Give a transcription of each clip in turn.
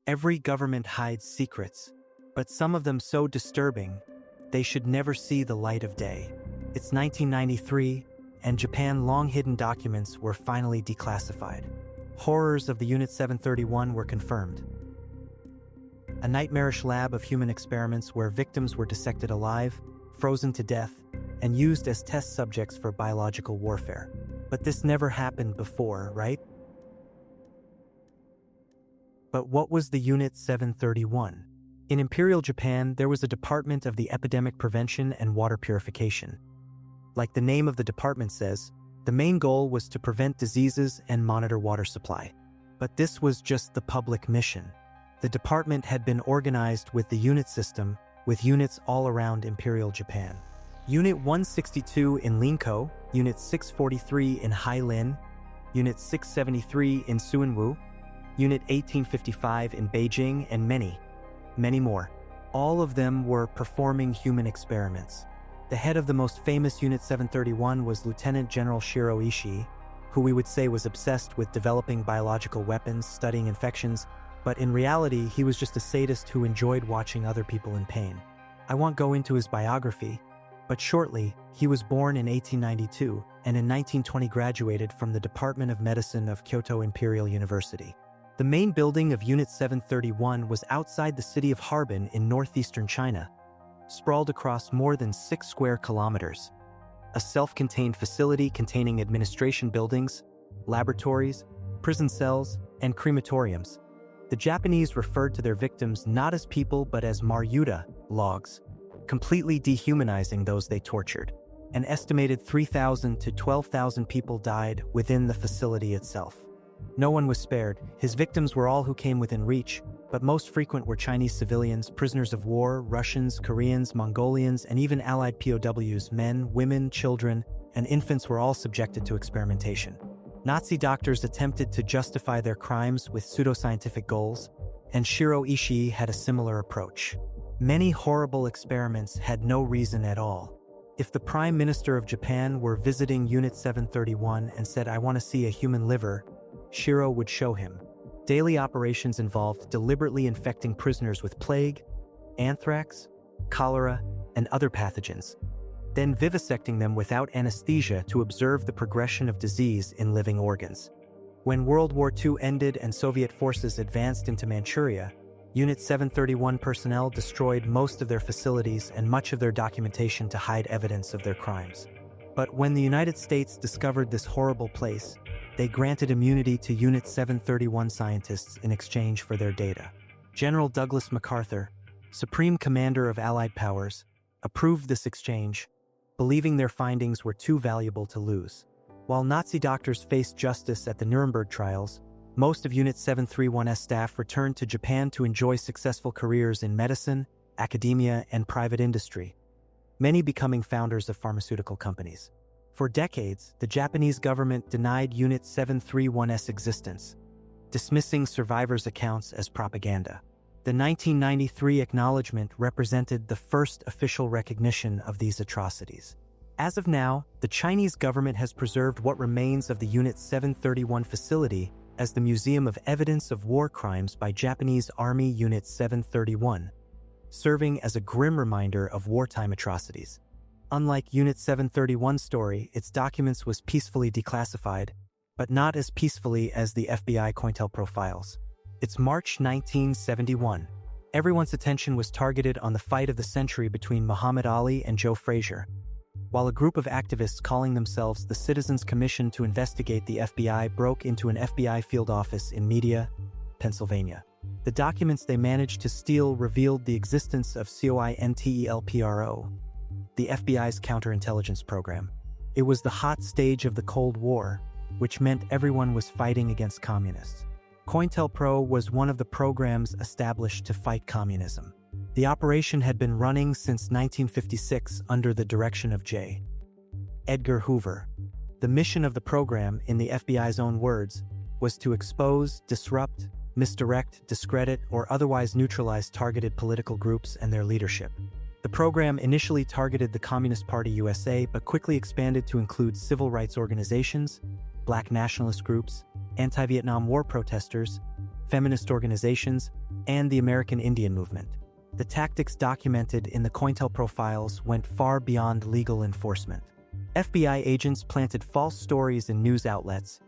Every government hides secrets, but some of them so disturbing, they should never see the light of day. It's 1993, and Japan's long-hidden documents were finally declassified. Horrors of the Unit 731 were confirmed. A nightmarish lab of human experiments where victims were dissected alive, frozen to death, and used as test subjects for biological warfare. But this never happened before, right? But what was the Unit 731? In Imperial Japan, there was a department of the epidemic prevention and water purification. Like the name of the department says, the main goal was to prevent diseases and monitor water supply. But this was just the public mission. The department had been organized with the unit system, with units all around Imperial Japan. Unit 162 in Linkou, Unit 643 in Hailin, Unit 673 in Suwonwu, Unit 1855 in Beijing, and many more. All of them were performing human experiments. The head of the most famous Unit 731 was Lieutenant General Shiro Ishii, who we would say was obsessed with developing biological weapons, studying infections, but in reality, he was just a sadist who enjoyed watching other people in pain. I won't go into his biography, but shortly, he was born in 1892 and in 1920 graduated from the Department of Medicine of Kyoto Imperial University. The main building of Unit 731 was outside the city of Harbin in northeastern China, sprawled across more than 6 square kilometers. A self-contained facility containing administration buildings, laboratories, prison cells, and crematoriums. The Japanese referred to their victims not as people but as Maryuta, logs, completely dehumanizing those they tortured. An estimated 3,000 to 12,000 people died within the facility itself. No one was spared. His victims were all who came within reach, but most frequent were Chinese civilians, prisoners of war, Russians, Koreans, Mongolians, and even Allied POWs. Men, women, children, and infants were all subjected to experimentation. Nazi doctors attempted to justify their crimes with pseudoscientific goals, and Shiro Ishii had a similar approach. Many horrible experiments had no reason at all. If the Prime Minister of Japan were visiting Unit 731 and said, "I want to see a human liver," Shiro would show him. Daily operations involved deliberately infecting prisoners with plague, anthrax, cholera, and other pathogens, then vivisecting them without anesthesia to observe the progression of disease in living organs. When World War II ended and Soviet forces advanced into Manchuria, Unit 731 personnel destroyed most of their facilities and much of their documentation to hide evidence of their crimes. But when the United States discovered this horrible place, they granted immunity to Unit 731 scientists in exchange for their data. General Douglas MacArthur, Supreme Commander of Allied powers, approved this exchange, believing their findings were too valuable to lose. While Nazi doctors faced justice at the Nuremberg trials, most of Unit 731's staff returned to Japan to enjoy successful careers in medicine, academia, and private industry, many becoming founders of pharmaceutical companies. For decades, the Japanese government denied Unit 731's existence, dismissing survivors' accounts as propaganda. The 1993 acknowledgement represented the first official recognition of these atrocities. As of now, the Chinese government has preserved what remains of the Unit 731 facility as the Museum of Evidence of War Crimes by Japanese Army Unit 731, serving as a grim reminder of wartime atrocities. Unlike Unit 731's story, its documents was peacefully declassified, but not as peacefully as the FBI COINTELPRO files. It's March 1971. Everyone's attention was targeted on the fight of the century between Muhammad Ali and Joe Frazier, while a group of activists calling themselves the Citizens Commission to Investigate the FBI broke into an FBI field office in Media, Pennsylvania. The documents they managed to steal revealed the existence of COINTELPRO, the FBI's counterintelligence program. It was the hot stage of the Cold War, which meant everyone was fighting against communists. COINTELPRO was one of the programs established to fight communism. The operation had been running since 1956 under the direction of J. Edgar Hoover. The mission of the program, in the FBI's own words, was to expose, disrupt, misdirect, discredit, or otherwise neutralize targeted political groups and their leadership. The program initially targeted the Communist Party USA but quickly expanded to include civil rights organizations, black nationalist groups, anti-Vietnam War protesters, feminist organizations, and the American Indian movement. The tactics documented in the COINTELPRO files went far beyond legal enforcement. FBI agents planted false stories in news outlets,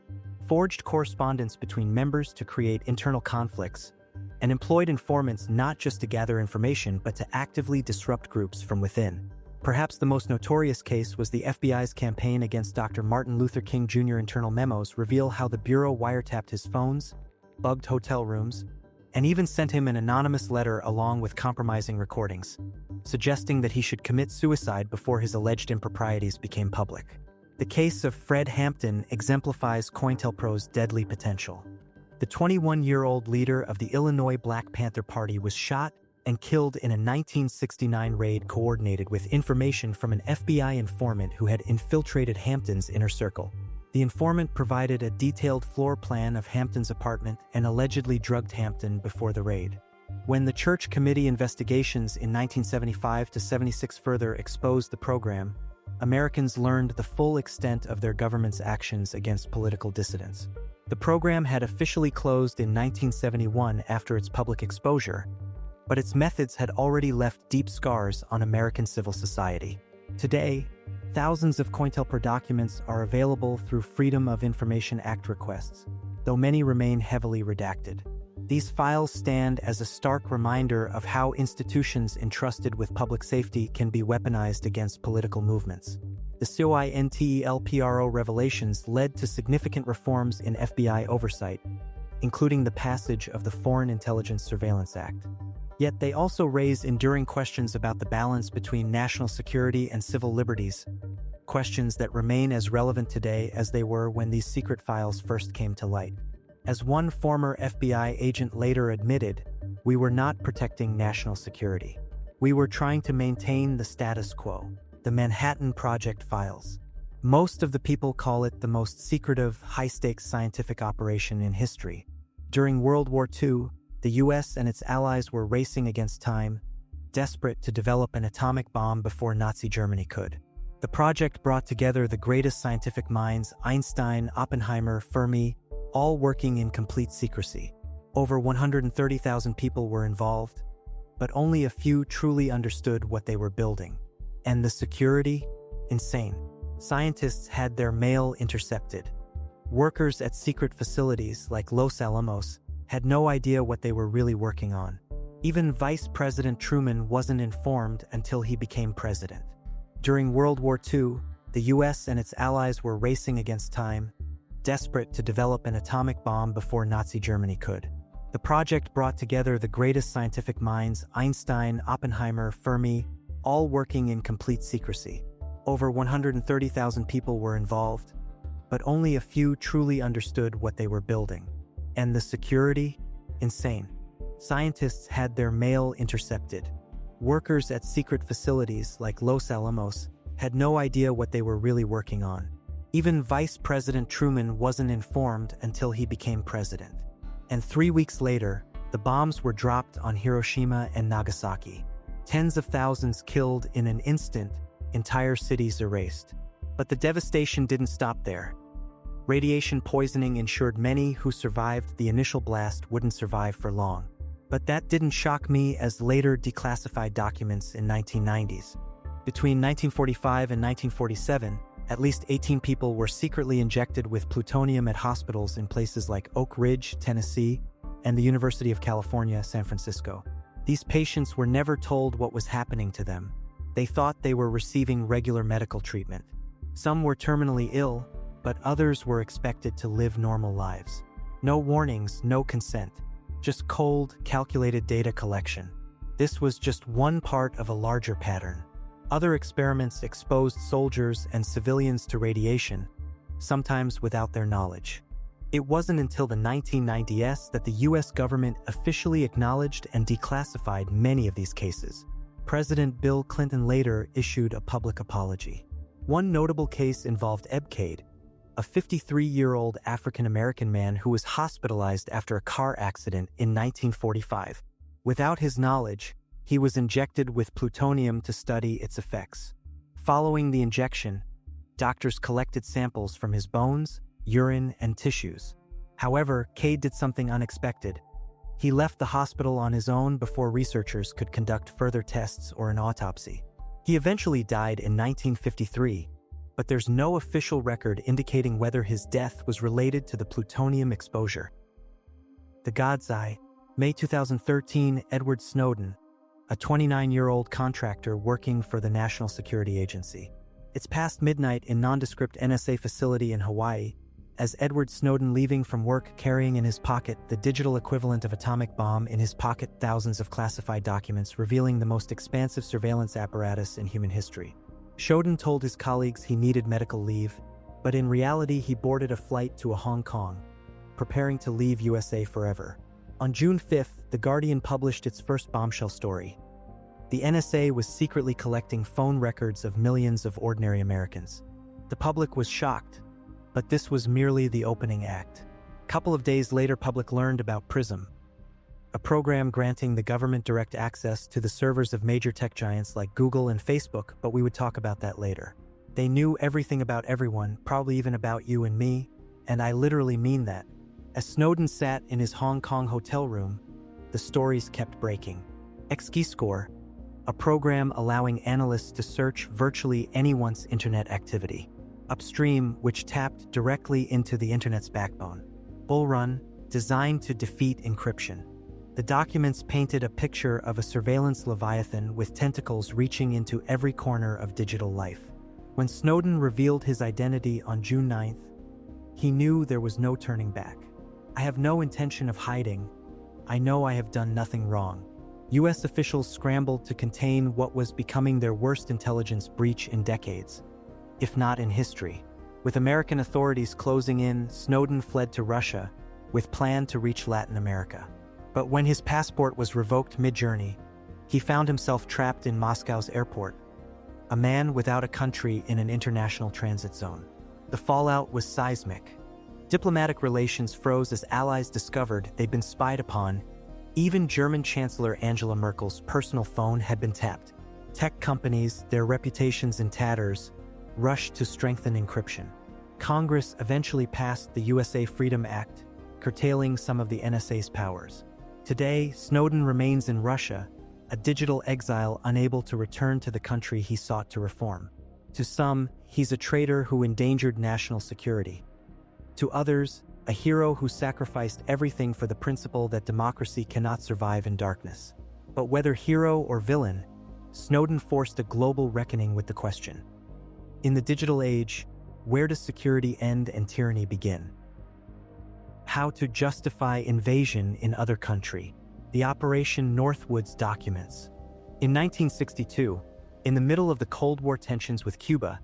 forged correspondence between members to create internal conflicts, and employed informants not just to gather information but to actively disrupt groups from within. Perhaps the most notorious case was the FBI's campaign against Dr. Martin Luther King Jr. Internal memos reveal how the Bureau wiretapped his phones, bugged hotel rooms, and even sent him an anonymous letter along with compromising recordings, suggesting that he should commit suicide before his alleged improprieties became public. The case of Fred Hampton exemplifies COINTELPRO's deadly potential. The 21-year-old leader of the Illinois Black Panther Party was shot and killed in a 1969 raid coordinated with information from an FBI informant who had infiltrated Hampton's inner circle. The informant provided a detailed floor plan of Hampton's apartment and allegedly drugged Hampton before the raid. When the Church Committee investigations in 1975 to 76 further exposed the program, Americans learned the full extent of their government's actions against political dissidents. The program had officially closed in 1971 after its public exposure, but its methods had already left deep scars on American civil society. Today, thousands of COINTELPRO documents are available through Freedom of Information Act requests, though many remain heavily redacted. These files stand as a stark reminder of how institutions entrusted with public safety can be weaponized against political movements. The COINTELPRO revelations led to significant reforms in FBI oversight, including the passage of the Foreign Intelligence Surveillance Act. Yet they also raise enduring questions about the balance between national security and civil liberties, questions that remain as relevant today as they were when these secret files first came to light. As one former FBI agent later admitted, we were not protecting national security. We were trying to maintain the status quo, the Manhattan Project files. Most of the people call it the most secretive, high-stakes scientific operation in history. During World War II, the US and its allies were racing against time, desperate to develop an atomic bomb before Nazi Germany could. The project brought together the greatest scientific minds, Einstein, Oppenheimer, Fermi, all working in complete secrecy. Over 130,000 people were involved, but only a few truly understood what they were building. And the security? Insane. Scientists had their mail intercepted. Workers at secret facilities like Los Alamos had no idea what they were really working on. Even Vice President Truman wasn't informed until he became president. During World War II, the US and its allies were racing against time, desperate to develop an atomic bomb before Nazi Germany could. The project brought together the greatest scientific minds, Einstein, Oppenheimer, Fermi, all working in complete secrecy. Over 130,000 people were involved, but only a few truly understood what they were building. And the security? Insane. Scientists had their mail intercepted. Workers at secret facilities like Los Alamos had no idea what they were really working on. Even Vice President Truman wasn't informed until he became president. And 3 weeks later, the bombs were dropped on Hiroshima and Nagasaki. Tens of thousands killed in an instant, entire cities erased. But the devastation didn't stop there. Radiation poisoning ensured many who survived the initial blast wouldn't survive for long. But that didn't shock me as later declassified documents in 1990s. Between 1945 and 1947, at least 18 people were secretly injected with plutonium at hospitals in places like Oak Ridge, Tennessee, and the University of California, San Francisco. These patients were never told what was happening to them. They thought they were receiving regular medical treatment. Some were terminally ill, but others were expected to live normal lives. No warnings, no consent, just cold, calculated data collection. This was just one part of a larger pattern. Other experiments exposed soldiers and civilians to radiation, sometimes without their knowledge. It wasn't until the 1990s that the US government officially acknowledged and declassified many of these cases. President Bill Clinton later issued a public apology. One notable case involved Eb Cade, a 53-year-old African-American man who was hospitalized after a car accident in 1945. Without his knowledge, he was injected with plutonium to study its effects. Following the injection, doctors collected samples from his bones, urine, and tissues. However, Cade did something unexpected. He left the hospital on his own before researchers could conduct further tests or an autopsy. He eventually died in 1953, but there's no official record indicating whether his death was related to the plutonium exposure. The God's Eye, May 2013, Edward Snowden, a 29-year-old contractor working for the National Security Agency. It's past midnight in nondescript NSA facility in Hawaii, as Edward Snowden leaving from work carrying in his pocket the digital equivalent of atomic bomb, in his pocket thousands of classified documents revealing the most expansive surveillance apparatus in human history. Snowden told his colleagues he needed medical leave, but in reality he boarded a flight to Hong Kong, preparing to leave USA forever. On June 5th, The Guardian published its first bombshell story. The NSA was secretly collecting phone records of millions of ordinary Americans. The public was shocked, but this was merely the opening act. A couple of days later, public learned about PRISM, a program granting the government direct access to the servers of major tech giants like Google and Facebook, but we would talk about that later. They knew everything about everyone, probably even about you and me, and I literally mean that. As Snowden sat in his Hong Kong hotel room, the stories kept breaking. Xkeyscore, a program allowing analysts to search virtually anyone's internet activity. Upstream, which tapped directly into the internet's backbone. Bullrun, designed to defeat encryption. The documents painted a picture of a surveillance leviathan with tentacles reaching into every corner of digital life. When Snowden revealed his identity on June 9th, he knew there was no turning back. I have no intention of hiding. I know I have done nothing wrong. US officials scrambled to contain what was becoming their worst intelligence breach in decades, if not in history. With American authorities closing in, Snowden fled to Russia, with plan to reach Latin America. But when his passport was revoked mid-journey, he found himself trapped in Moscow's airport, a man without a country in an international transit zone. The fallout was seismic. Diplomatic relations froze as allies discovered they'd been spied upon. Even German Chancellor Angela Merkel's personal phone had been tapped. Tech companies, their reputations in tatters, rushed to strengthen encryption. Congress eventually passed the USA Freedom Act, curtailing some of the NSA's powers. Today, Snowden remains in Russia, a digital exile unable to return to the country he sought to reform. To some, he's a traitor who endangered national security. To others, a hero who sacrificed everything for the principle that democracy cannot survive in darkness. But whether hero or villain, Snowden forced a global reckoning with the question: in the digital age, where does security end and tyranny begin? How to justify invasion in other country. The Operation Northwoods documents. In 1962, in the middle of the Cold War tensions with Cuba,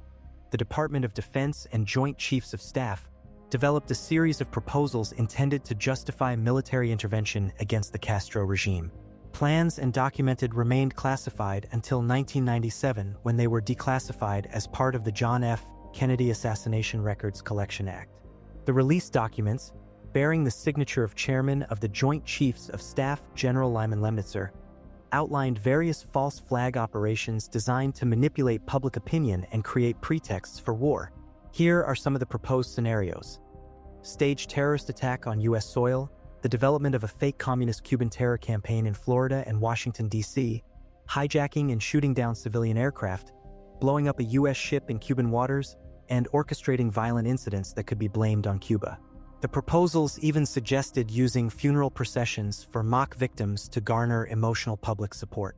the Department of Defense and Joint Chiefs of Staff developed a series of proposals intended to justify military intervention against the Castro regime. Plans and documented remained classified until 1997, when they were declassified as part of the John F. Kennedy Assassination Records Collection Act. The released documents, bearing the signature of Chairman of the Joint Chiefs of Staff General Lyman Lemnitzer, outlined various false flag operations designed to manipulate public opinion and create pretexts for war. Here are some of the proposed scenarios: staged terrorist attack on U.S. soil, the development of a fake communist Cuban terror campaign in Florida and Washington, D.C., hijacking and shooting down civilian aircraft, blowing up a U.S. ship in Cuban waters, and orchestrating violent incidents that could be blamed on Cuba. The proposals even suggested using funeral processions for mock victims to garner emotional public support.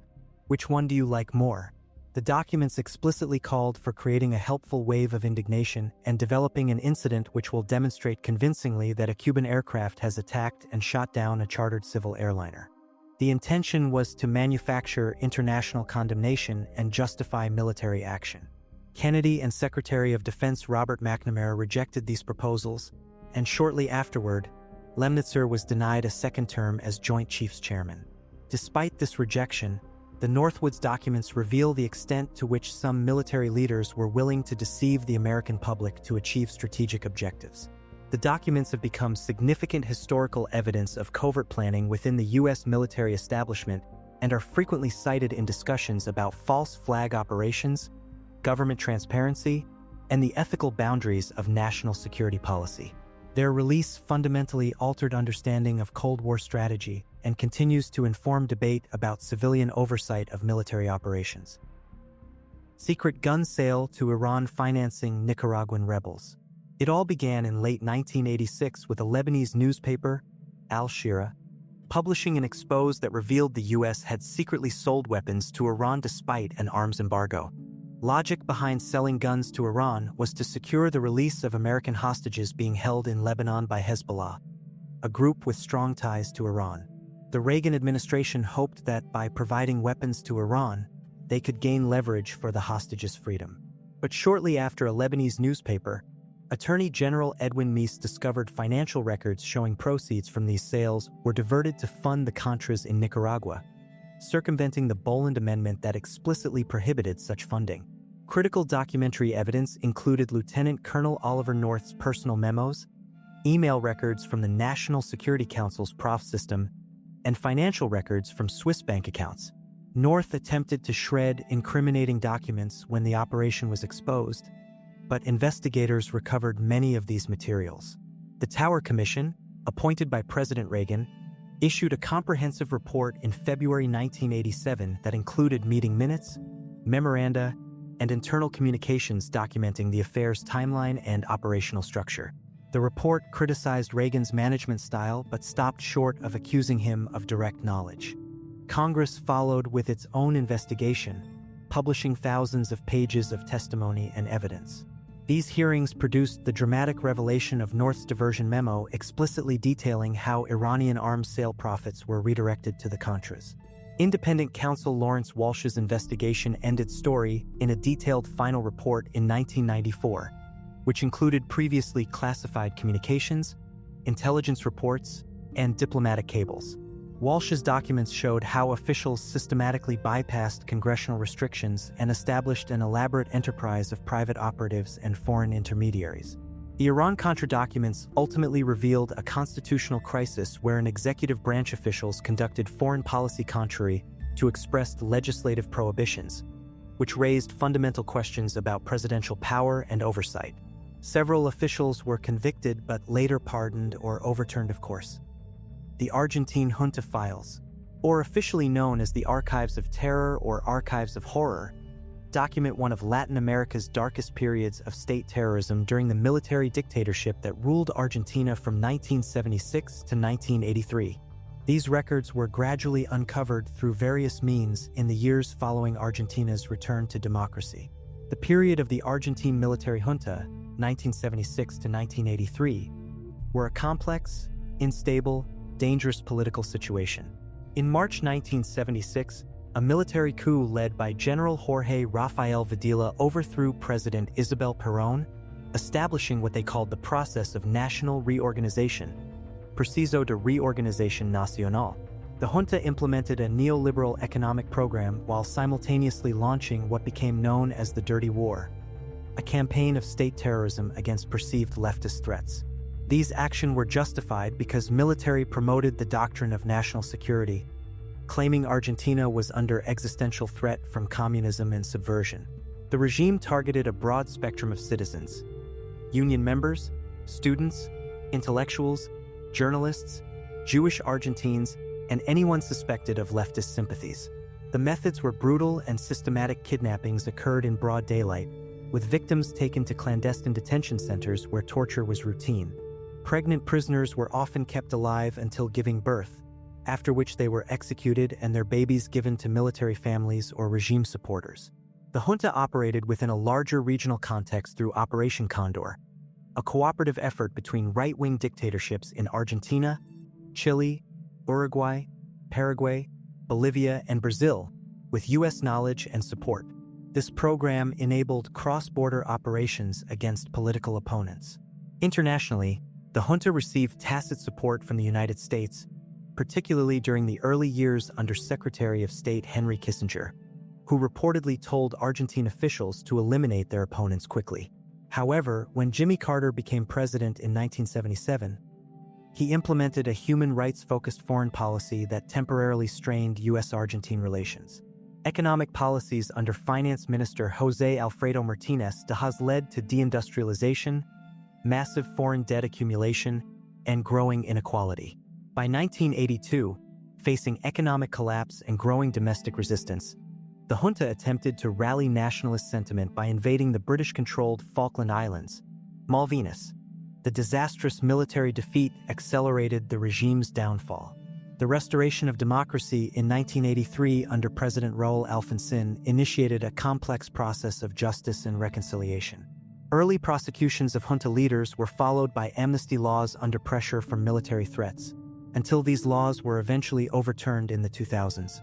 Which one do you like more? The documents explicitly called for creating a helpful wave of indignation and developing an incident which will demonstrate convincingly that a Cuban aircraft has attacked and shot down a chartered civil airliner. The intention was to manufacture international condemnation and justify military action. Kennedy and Secretary of Defense Robert McNamara rejected these proposals, and shortly afterward, Lemnitzer was denied a second term as Joint Chiefs Chairman. Despite this rejection, the Northwoods documents reveal the extent to which some military leaders were willing to deceive the American public to achieve strategic objectives. The documents have become significant historical evidence of covert planning within the U.S. military establishment and are frequently cited in discussions about false flag operations, government transparency, and the ethical boundaries of national security policy. Their release fundamentally altered understanding of Cold War strategy and continues to inform debate about civilian oversight of military operations. Secret gun sale to Iran financing Nicaraguan rebels. It all began in late 1986 with a Lebanese newspaper, Al-Shira, publishing an expose that revealed the U.S. had secretly sold weapons to Iran despite an arms embargo. Logic behind selling guns to Iran was to secure the release of American hostages being held in Lebanon by Hezbollah, a group with strong ties to Iran. The Reagan administration hoped that by providing weapons to Iran, they could gain leverage for the hostages' freedom. But shortly after a Lebanese newspaper, Attorney General Edwin Meese discovered financial records showing proceeds from these sales were diverted to fund the Contras in Nicaragua, circumventing the Boland Amendment that explicitly prohibited such funding. Critical documentary evidence included Lieutenant Colonel Oliver North's personal memos, email records from the National Security Council's PROF system, and financial records from Swiss bank accounts. North attempted to shred incriminating documents when the operation was exposed, but investigators recovered many of these materials. The Tower Commission, appointed by President Reagan, issued a comprehensive report in February 1987 that included meeting minutes, memoranda, and internal communications documenting the affair's timeline and operational structure. The report criticized Reagan's management style but stopped short of accusing him of direct knowledge. Congress followed with its own investigation, publishing thousands of pages of testimony and evidence. These hearings produced the dramatic revelation of North's diversion memo explicitly detailing how Iranian arms sale profits were redirected to the Contras. Independent counsel Lawrence Walsh's investigation ended story in a detailed final report in 1994, which included previously classified communications, intelligence reports, and diplomatic cables. Walsh's documents showed how officials systematically bypassed congressional restrictions and established an elaborate enterprise of private operatives and foreign intermediaries. The Iran-Contra documents ultimately revealed a constitutional crisis wherein executive branch officials conducted foreign policy contrary to expressed legislative prohibitions, which raised fundamental questions about presidential power and oversight. Several officials were convicted but later pardoned or overturned, of course. The Argentine Junta Files, or officially known as the Archives of Terror or Archives of Horror, document one of Latin America's darkest periods of state terrorism during the military dictatorship that ruled Argentina from 1976 to 1983. These records were gradually uncovered through various means in the years following Argentina's return to democracy. The period of the Argentine military junta, 1976 to 1983, were a complex, unstable, dangerous political situation. In March 1976, a military coup led by General Jorge Rafael Videla overthrew President Isabel Perón, establishing what they called the process of national reorganization, Proceso de Reorganización Nacional. The junta implemented a neoliberal economic program while simultaneously launching what became known as the Dirty War, a campaign of state terrorism against perceived leftist threats. These actions were justified because military promoted the doctrine of national security, claiming Argentina was under existential threat from communism and subversion. The regime targeted a broad spectrum of citizens: union members, students, intellectuals, journalists, Jewish Argentines, and anyone suspected of leftist sympathies. The methods were brutal and systematic. Kidnappings occurred in broad daylight, with victims taken to clandestine detention centers where torture was routine. Pregnant prisoners were often kept alive until giving birth, after which they were executed and their babies given to military families or regime supporters. The junta operated within a larger regional context through Operation Condor, a cooperative effort between right-wing dictatorships in Argentina, Chile, Uruguay, Paraguay, Bolivia, and Brazil, with U.S. knowledge and support. This program enabled cross-border operations against political opponents. Internationally, the junta received tacit support from the United States, particularly during the early years under Secretary of State Henry Kissinger, who reportedly told Argentine officials to eliminate their opponents quickly. However, when Jimmy Carter became president in 1977, he implemented a human rights-focused foreign policy that temporarily strained U.S.-Argentine relations. Economic policies under Finance Minister José Alfredo Martínez de Hoz led to deindustrialization, massive foreign debt accumulation, and growing inequality. By 1982, facing economic collapse and growing domestic resistance, the junta attempted to rally nationalist sentiment by invading the British-controlled Falkland Islands, Malvinas. The disastrous military defeat accelerated the regime's downfall. The restoration of democracy in 1983 under President Raúl Alfonsín initiated a complex process of justice and reconciliation. Early prosecutions of junta leaders were followed by amnesty laws under pressure from military threats, until these laws were eventually overturned in the 2000s,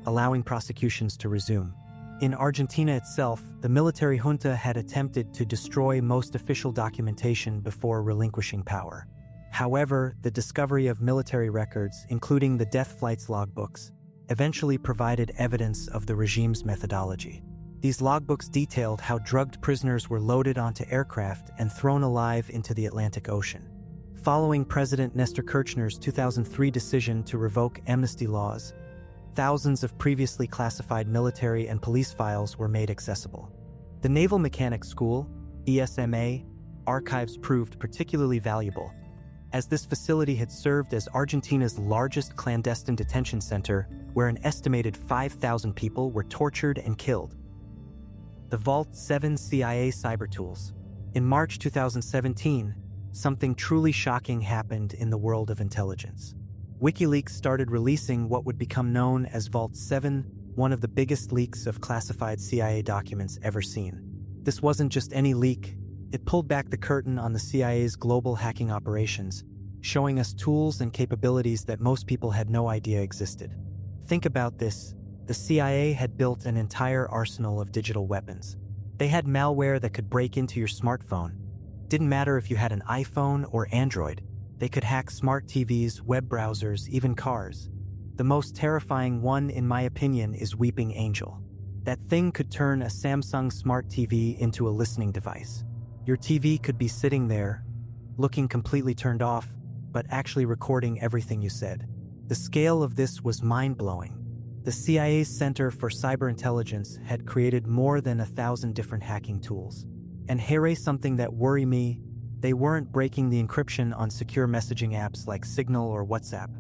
allowing prosecutions to resume. In Argentina itself, the military junta had attempted to destroy most official documentation before relinquishing power. However, the discovery of military records, including the death flights logbooks, eventually provided evidence of the regime's methodology. These logbooks detailed how drugged prisoners were loaded onto aircraft and thrown alive into the Atlantic Ocean. Following President Nestor Kirchner's 2003 decision to revoke amnesty laws, thousands of previously classified military and police files were made accessible. The Naval Mechanics School, ESMA, archives proved particularly valuable, as this facility had served as Argentina's largest clandestine detention center, where an estimated 5,000 people were tortured and killed. The Vault 7 CIA cyber tools. In March 2017, something truly shocking happened in the world of intelligence. WikiLeaks started releasing what would become known as Vault 7, one of the biggest leaks of classified CIA documents ever seen. This wasn't just any leak. It pulled back the curtain on the CIA's global hacking operations, showing us tools and capabilities that most people had no idea existed. Think about this. The CIA had built an entire arsenal of digital weapons. They had malware that could break into your smartphone. Didn't matter if you had an iPhone or Android. They could hack smart TVs, web browsers, even cars. The most terrifying one, in my opinion, is Weeping Angel. That thing could turn a Samsung smart TV into a listening device. Your TV could be sitting there, looking completely turned off, but actually recording everything you said. The scale of this was mind-blowing. The CIA's Center for Cyber Intelligence had created more than 1,000 different hacking tools. And here's something that worries me: they weren't breaking the encryption on secure messaging apps like Signal or WhatsApp.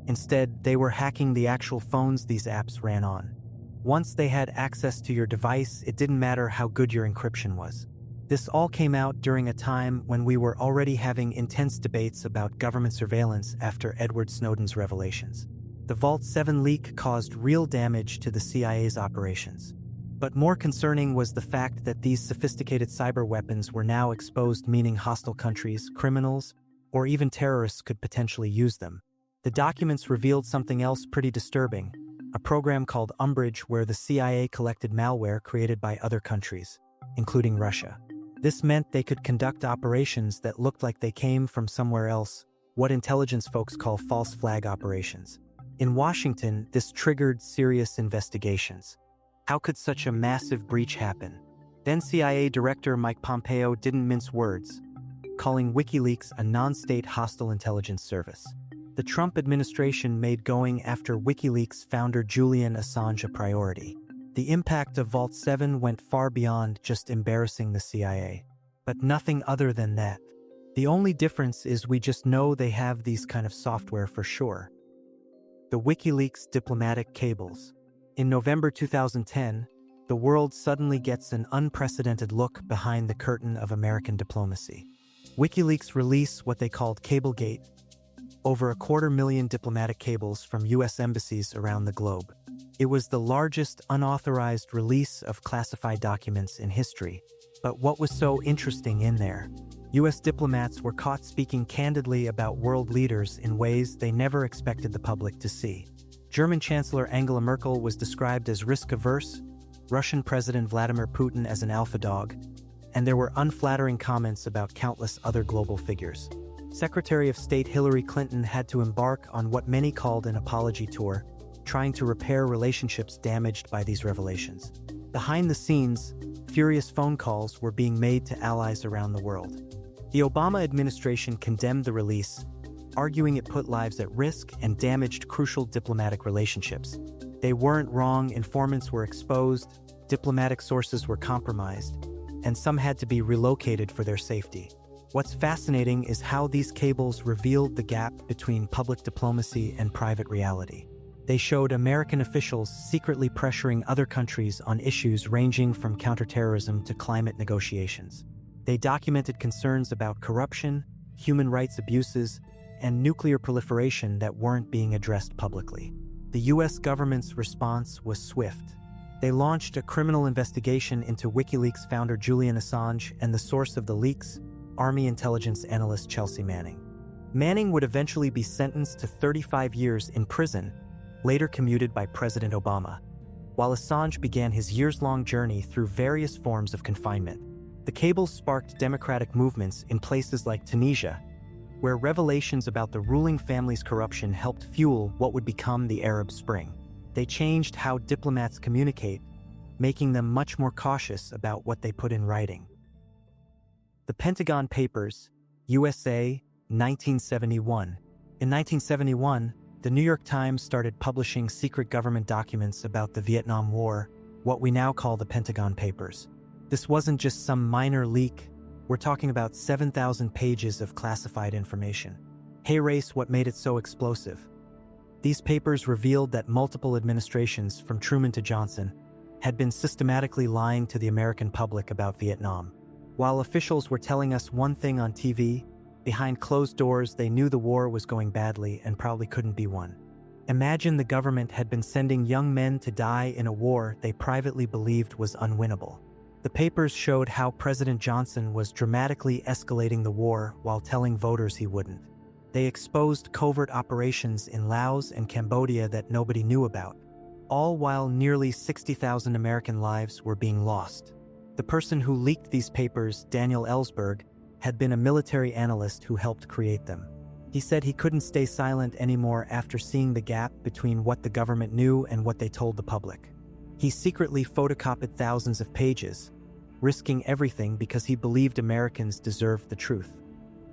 Instead, they were hacking the actual phones these apps ran on. Once they had access to your device, it didn't matter how good your encryption was. This all came out during a time when we were already having intense debates about government surveillance after Edward Snowden's revelations. The Vault 7 leak caused real damage to the CIA's operations. But more concerning was the fact that these sophisticated cyber weapons were now exposed, meaning hostile countries, criminals, or even terrorists could potentially use them. The documents revealed something else pretty disturbing: a program called Umbrage, where the CIA collected malware created by other countries, including Russia. This meant they could conduct operations that looked like they came from somewhere else, what intelligence folks call false flag operations. In Washington, this triggered serious investigations. How could such a massive breach happen? Then CIA Director Mike Pompeo didn't mince words, calling WikiLeaks a non-state hostile intelligence service. The Trump administration made going after WikiLeaks founder Julian Assange a priority. The impact of Vault 7 went far beyond just embarrassing the CIA. But nothing other than that. The only difference is we just know they have these kind of software for sure. The WikiLeaks diplomatic cables. In November 2010, the world suddenly gets an unprecedented look behind the curtain of American diplomacy. WikiLeaks released what they called Cablegate, over 250,000 diplomatic cables from U.S. embassies around the globe. It was the largest unauthorized release of classified documents in history. But what was so interesting in there? U.S. diplomats were caught speaking candidly about world leaders in ways they never expected the public to see. German Chancellor Angela Merkel was described as risk-averse, Russian President Vladimir Putin as an alpha dog, and there were unflattering comments about countless other global figures. Secretary of State Hillary Clinton had to embark on what many called an apology tour, trying to repair relationships damaged by these revelations. Behind the scenes, furious phone calls were being made to allies around the world. The Obama administration condemned the release, arguing it put lives at risk and damaged crucial diplomatic relationships. They weren't wrong, informants were exposed, diplomatic sources were compromised, and some had to be relocated for their safety. What's fascinating is how these cables revealed the gap between public diplomacy and private reality. They showed American officials secretly pressuring other countries on issues ranging from counterterrorism to climate negotiations. They documented concerns about corruption, human rights abuses, and nuclear proliferation that weren't being addressed publicly. The US government's response was swift. They launched a criminal investigation into WikiLeaks founder Julian Assange and the source of the leaks, Army intelligence analyst Chelsea Manning. Manning would eventually be sentenced to 35 years in prison, later commuted by President Obama, while Assange began his years-long journey through various forms of confinement. The cables sparked democratic movements in places like Tunisia, where revelations about the ruling family's corruption helped fuel what would become the Arab Spring. They changed how diplomats communicate, making them much more cautious about what they put in writing. The Pentagon Papers, USA, 1971. In 1971, the New York Times started publishing secret government documents about the Vietnam War, what we now call the Pentagon Papers. This wasn't just some minor leak. We're talking about 7,000 pages of classified information. Hey Race, what made it so explosive? These papers revealed that multiple administrations, from Truman to Johnson, had been systematically lying to the American public about Vietnam. While officials were telling us one thing on TV, behind closed doors they knew the war was going badly and probably couldn't be won. Imagine the government had been sending young men to die in a war they privately believed was unwinnable. The papers showed how President Johnson was dramatically escalating the war while telling voters he wouldn't. They exposed covert operations in Laos and Cambodia that nobody knew about, all while nearly 60,000 American lives were being lost. The person who leaked these papers, Daniel Ellsberg, had been a military analyst who helped create them. He said he couldn't stay silent anymore after seeing the gap between what the government knew and what they told the public. He secretly photocopied thousands of pages, risking everything because he believed Americans deserved the truth.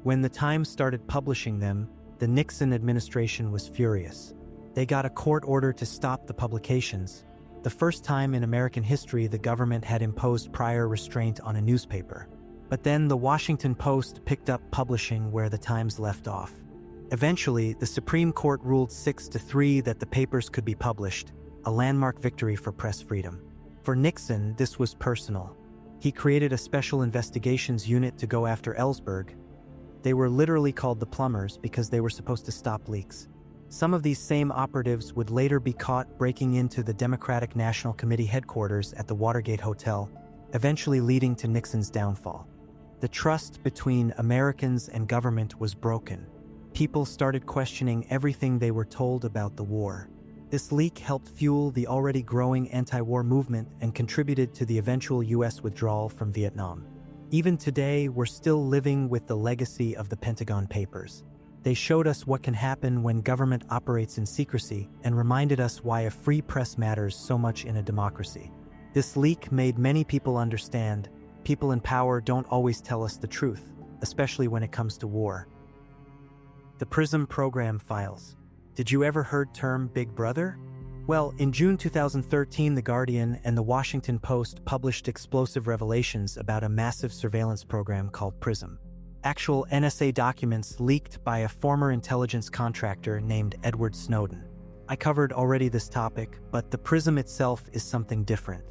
When the Times started publishing them, the Nixon administration was furious. They got a court order to stop the publications, the first time in American history the government had imposed prior restraint on a newspaper. But then the Washington Post picked up publishing where the Times left off. Eventually, the Supreme Court ruled 6-3 that the papers could be published, a landmark victory for press freedom. For Nixon, this was personal. He created a special investigations unit to go after Ellsberg. They were literally called the Plumbers because they were supposed to stop leaks. Some of these same operatives would later be caught breaking into the Democratic National Committee headquarters at the Watergate Hotel, eventually leading to Nixon's downfall. The trust between Americans and government was broken. People started questioning everything they were told about the war. This leak helped fuel the already growing anti-war movement and contributed to the eventual US withdrawal from Vietnam. Even today, we're still living with the legacy of the Pentagon Papers. They showed us what can happen when government operates in secrecy and reminded us why a free press matters so much in a democracy. This leak made many people understand people in power don't always tell us the truth, especially when it comes to war. The PRISM program files. Did you ever heard term Big Brother? Well, in June 2013, The Guardian and The Washington Post published explosive revelations about a massive surveillance program called PRISM. Actual NSA documents leaked by a former intelligence contractor named Edward Snowden. I covered already this topic, but the PRISM itself is something different.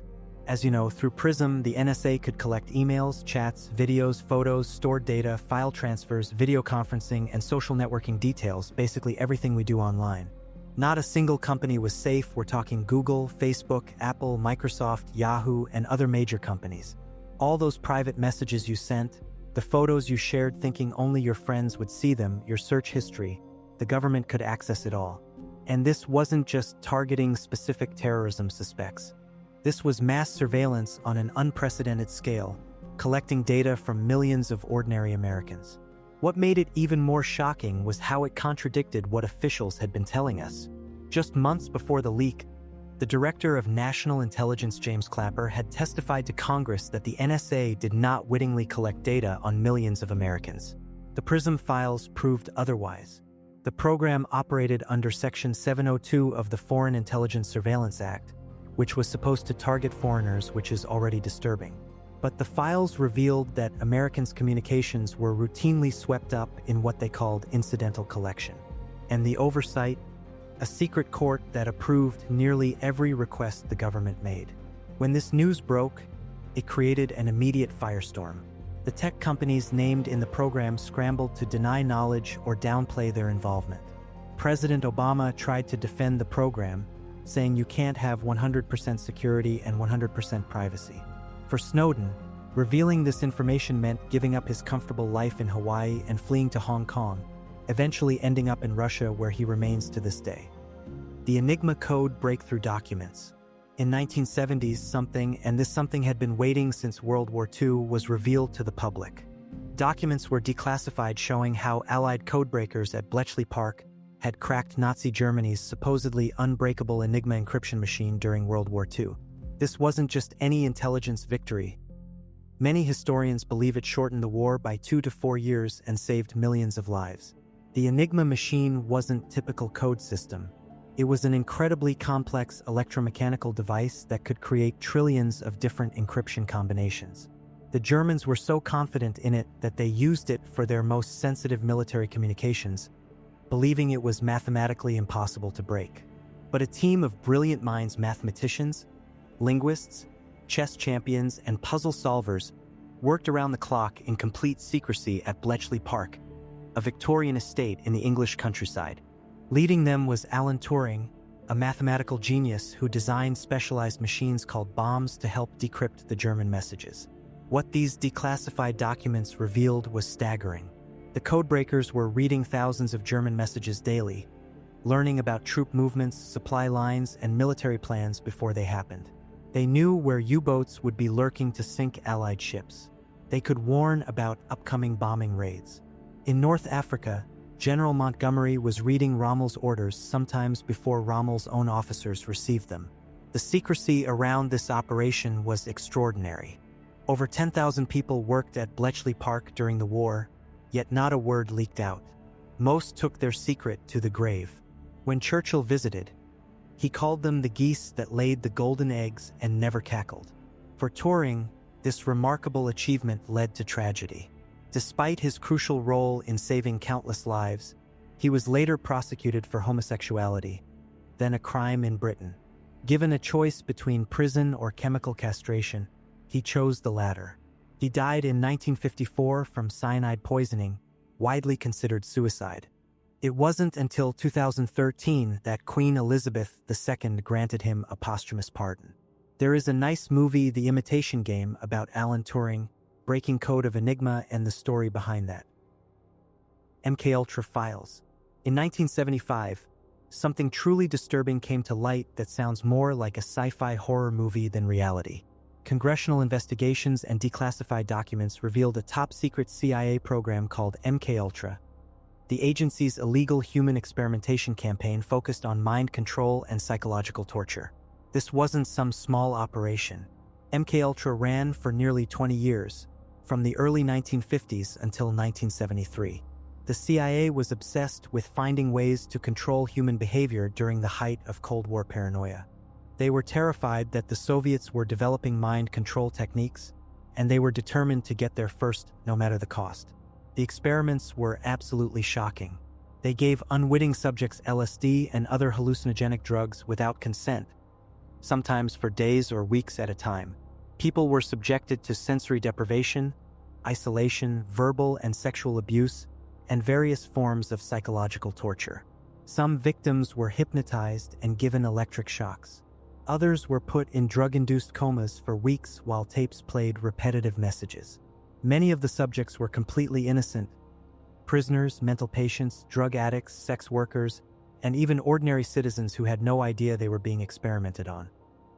As you know, through PRISM, the NSA could collect emails, chats, videos, photos, stored data, file transfers, video conferencing, and social networking details, basically everything we do online. Not a single company was safe. We're talking Google, Facebook, Apple, Microsoft, Yahoo, and other major companies. All those private messages you sent, the photos you shared thinking only your friends would see them, your search history, the government could access it all. And this wasn't just targeting specific terrorism suspects. This was mass surveillance on an unprecedented scale, collecting data from millions of ordinary Americans. What made it even more shocking was how it contradicted what officials had been telling us. Just months before the leak, the Director of National Intelligence, James Clapper, had testified to Congress that the NSA did not wittingly collect data on millions of Americans. The PRISM files proved otherwise. The program operated under Section 702 of the Foreign Intelligence Surveillance Act, which was supposed to target foreigners, which is already disturbing. But the files revealed that Americans' communications were routinely swept up in what they called incidental collection. And the oversight, a secret court that approved nearly every request the government made. When this news broke, it created an immediate firestorm. The tech companies named in the program scrambled to deny knowledge or downplay their involvement. President Obama tried to defend the program, saying you can't have 100% security and 100% privacy. For Snowden, revealing this information meant giving up his comfortable life in Hawaii and fleeing to Hong Kong, eventually ending up in Russia where he remains to this day. The Enigma code breakthrough documents. In 1970s, something, and this something had been waiting since World War II, was revealed to the public. Documents were declassified showing how Allied codebreakers at Bletchley Park had cracked Nazi Germany's supposedly unbreakable Enigma encryption machine during World War II. This wasn't just any intelligence victory. Many historians believe it shortened the war by 2 to 4 years and saved millions of lives. The Enigma machine wasn't typical code system. It was an incredibly complex electromechanical device that could create trillions of different encryption combinations. The Germans were so confident in it that they used it for their most sensitive military communications, believing it was mathematically impossible to break. But a team of brilliant minds, mathematicians, linguists, chess champions, and puzzle solvers worked around the clock in complete secrecy at Bletchley Park, a Victorian estate in the English countryside. Leading them was Alan Turing, a mathematical genius who designed specialized machines called bombs to help decrypt the German messages. What these declassified documents revealed was staggering. The codebreakers were reading thousands of German messages daily, learning about troop movements, supply lines, and military plans before they happened. They knew where U-boats would be lurking to sink Allied ships. They could warn about upcoming bombing raids. In North Africa, General Montgomery was reading Rommel's orders sometimes before Rommel's own officers received them. The secrecy around this operation was extraordinary. Over 10,000 people worked at Bletchley Park during the war, yet not a word leaked out. Most took their secret to the grave. When Churchill visited, he called them the geese that laid the golden eggs and never cackled. For Turing, this remarkable achievement led to tragedy. Despite his crucial role in saving countless lives, he was later prosecuted for homosexuality, then a crime in Britain. Given a choice between prison or chemical castration, he chose the latter. He died in 1954 from cyanide poisoning, widely considered suicide. It wasn't until 2013 that Queen Elizabeth II granted him a posthumous pardon. There is a nice movie, The Imitation Game, about Alan Turing, breaking code of Enigma, and the story behind that. MKUltra files. In 1975, something truly disturbing came to light that sounds more like a sci-fi horror movie than reality. Congressional investigations and declassified documents revealed a top-secret CIA program called MKUltra. The agency's illegal human experimentation campaign focused on mind control and psychological torture. This wasn't some small operation. MKUltra ran for nearly 20 years, from the early 1950s until 1973. The CIA was obsessed with finding ways to control human behavior during the height of Cold War paranoia. They were terrified that the Soviets were developing mind control techniques, and they were determined to get there first, no matter the cost. The experiments were absolutely shocking. They gave unwitting subjects LSD and other hallucinogenic drugs without consent, sometimes for days or weeks at a time. People were subjected to sensory deprivation, isolation, verbal and sexual abuse, and various forms of psychological torture. Some victims were hypnotized and given electric shocks. Others were put in drug-induced comas for weeks while tapes played repetitive messages. Many of the subjects were completely innocent. Prisoners, mental patients, drug addicts, sex workers, and even ordinary citizens who had no idea they were being experimented on.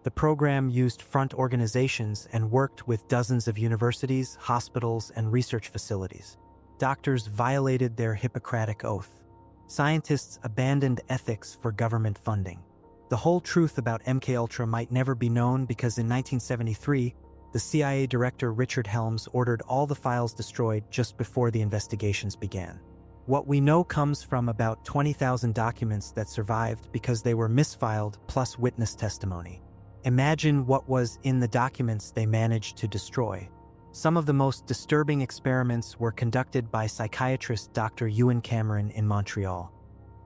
The program used front organizations and worked with dozens of universities, hospitals, and research facilities. Doctors violated their Hippocratic oath. Scientists abandoned ethics for government funding. The whole truth about MKUltra might never be known because in 1973, the CIA director Richard Helms ordered all the files destroyed just before the investigations began. What we know comes from about 20,000 documents that survived because they were misfiled plus witness testimony. Imagine what was in the documents they managed to destroy. Some of the most disturbing experiments were conducted by psychiatrist Dr. Ewan Cameron in Montreal.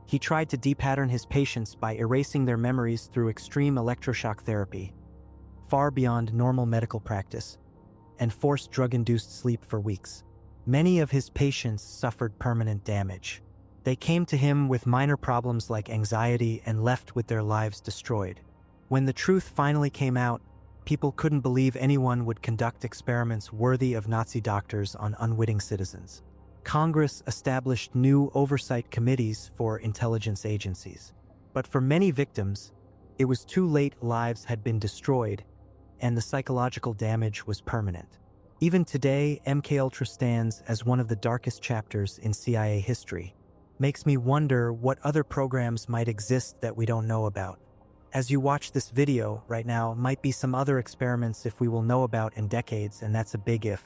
He tried to depattern his patients by erasing their memories through extreme electroshock therapy, far beyond normal medical practice, and forced drug-induced sleep for weeks. Many of his patients suffered permanent damage. They came to him with minor problems like anxiety and left with their lives destroyed. When the truth finally came out, people couldn't believe anyone would conduct experiments worthy of Nazi doctors on unwitting citizens. Congress established new oversight committees for intelligence agencies. But for many victims, it was too late. Lives had been destroyed, and the psychological damage was permanent. Even today, MKUltra stands as one of the darkest chapters in CIA history. Makes me wonder what other programs might exist that we don't know about. As you watch this video right now, might be some other experiments if we will know about in decades, and that's a big if.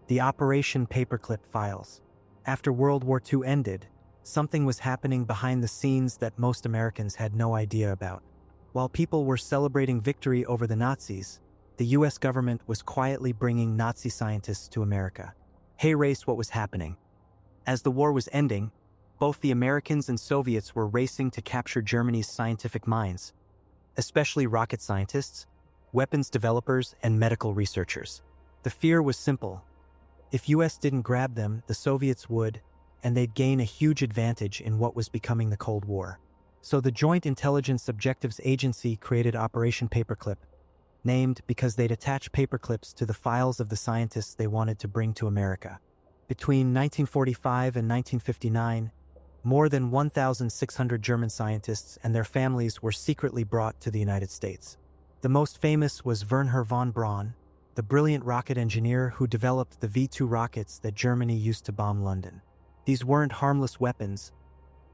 The Operation Paperclip Files. After World War II ended, something was happening behind the scenes that most Americans had no idea about. While people were celebrating victory over the Nazis, the US government was quietly bringing Nazi scientists to America. Hey race, what was happening? As the war was ending, both the Americans and Soviets were racing to capture Germany's scientific minds, especially rocket scientists, weapons developers, and medical researchers. The fear was simple. If US didn't grab them, the Soviets would, and they'd gain a huge advantage in what was becoming the Cold War. So the Joint Intelligence Objectives Agency created Operation Paperclip, named because they'd attach paperclips to the files of the scientists they wanted to bring to America. Between 1945 and 1959, more than 1,600 German scientists and their families were secretly brought to the United States. The most famous was Wernher von Braun, the brilliant rocket engineer who developed the V-2 rockets that Germany used to bomb London. These weren't harmless weapons.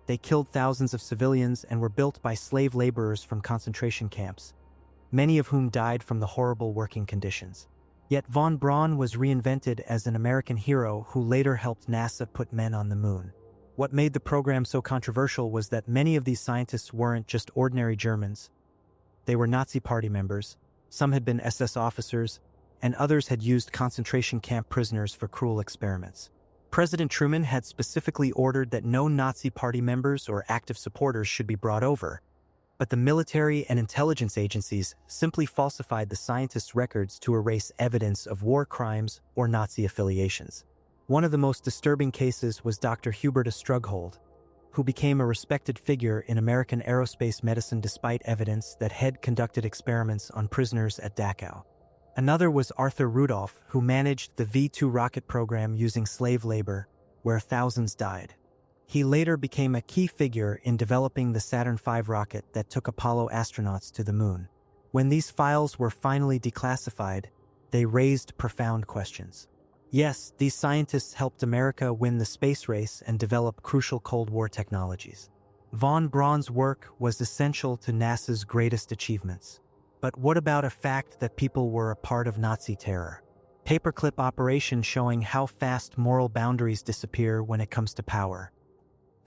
They killed thousands of civilians and were built by slave laborers from concentration camps, many of whom died from the horrible working conditions. Yet von Braun was reinvented as an American hero who later helped NASA put men on the moon. What made the program so controversial was that many of these scientists weren't just ordinary Germans. They were Nazi Party members, some had been SS officers, and others had used concentration camp prisoners for cruel experiments. President Truman had specifically ordered that no Nazi Party members or active supporters should be brought over, but the military and intelligence agencies simply falsified the scientists' records to erase evidence of war crimes or Nazi affiliations. One of the most disturbing cases was Dr. Hubert Strughold, who became a respected figure in American aerospace medicine despite evidence that had conducted experiments on prisoners at Dachau. Another was Arthur Rudolph, who managed the V-2 rocket program using slave labor, where thousands died. He later became a key figure in developing the Saturn V rocket that took Apollo astronauts to the moon. When these files were finally declassified, they raised profound questions. Yes, these scientists helped America win the space race and develop crucial Cold War technologies. Von Braun's work was essential to NASA's greatest achievements. But what about a fact that people were a part of Nazi terror? Paperclip operation showing how fast moral boundaries disappear when it comes to power.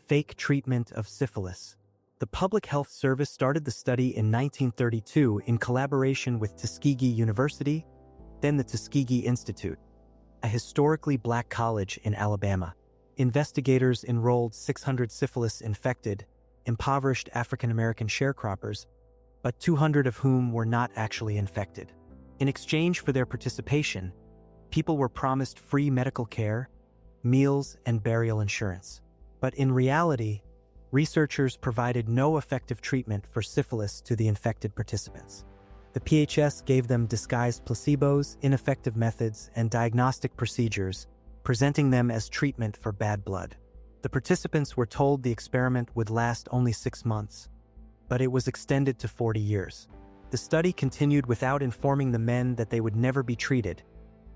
Fake treatment of syphilis. The Public Health Service started the study in 1932 in collaboration with Tuskegee University, then the Tuskegee Institute, a historically black college in Alabama. Investigators enrolled 600 syphilis-infected, impoverished African-American sharecroppers, but 200 of whom were not actually infected. In exchange for their participation, people were promised free medical care, meals, and burial insurance. But in reality, researchers provided no effective treatment for syphilis to the infected participants. The PHS gave them disguised placebos, ineffective methods, and diagnostic procedures, presenting them as treatment for bad blood. The participants were told the experiment would last only 6 months, but it was extended to 40 years. The study continued without informing the men that they would never be treated,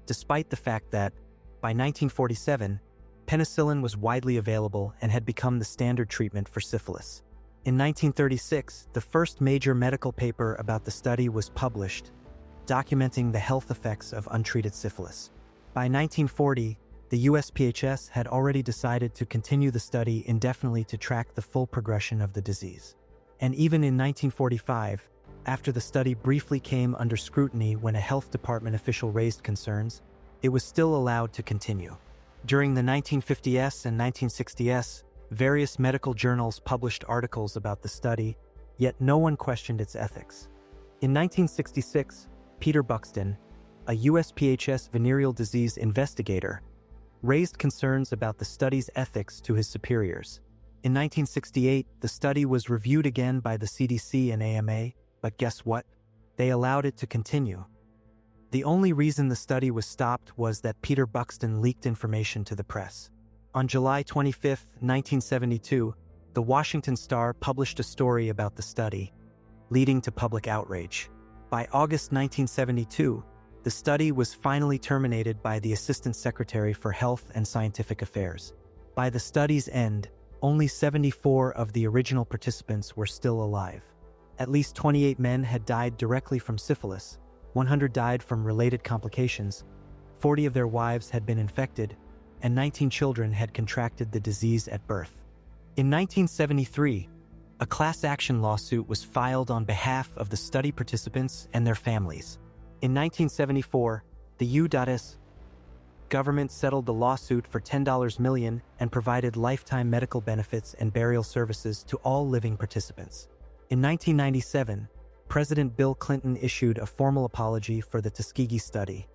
despite the fact that, by 1947, penicillin was widely available and had become the standard treatment for syphilis. In 1936, the first major medical paper about the study was published, documenting the health effects of untreated syphilis. By 1940, the USPHS had already decided to continue the study indefinitely to track the full progression of the disease. And even in 1945, After the study briefly came under scrutiny when a health department official raised concerns, it was still allowed to continue. During the 1950s and 1960s, various medical journals published articles about the study, yet no one questioned its ethics. In 1966, Peter Buxton, a USPHS venereal disease investigator, raised concerns about the study's ethics to his superiors. In 1968, the study was reviewed again by the CDC and AMA, but guess what? They allowed it to continue. The only reason the study was stopped was that Peter Buxton leaked information to the press. On July 25, 1972, the Washington Star published a story about the study, leading to public outrage. By August 1972, the study was finally terminated by the Assistant Secretary for Health and Scientific Affairs. By the study's end, only 74 of the original participants were still alive. At least 28 men had died directly from syphilis, 100 died from related complications, 40 of their wives had been infected, and 19 children had contracted the disease at birth. In 1973, a class action lawsuit was filed on behalf of the study participants and their families. In 1974, the U.S. government settled the lawsuit for $10 million and provided lifetime medical benefits and burial services to all living participants. In 1997, President Bill Clinton issued a formal apology for the Tuskegee study,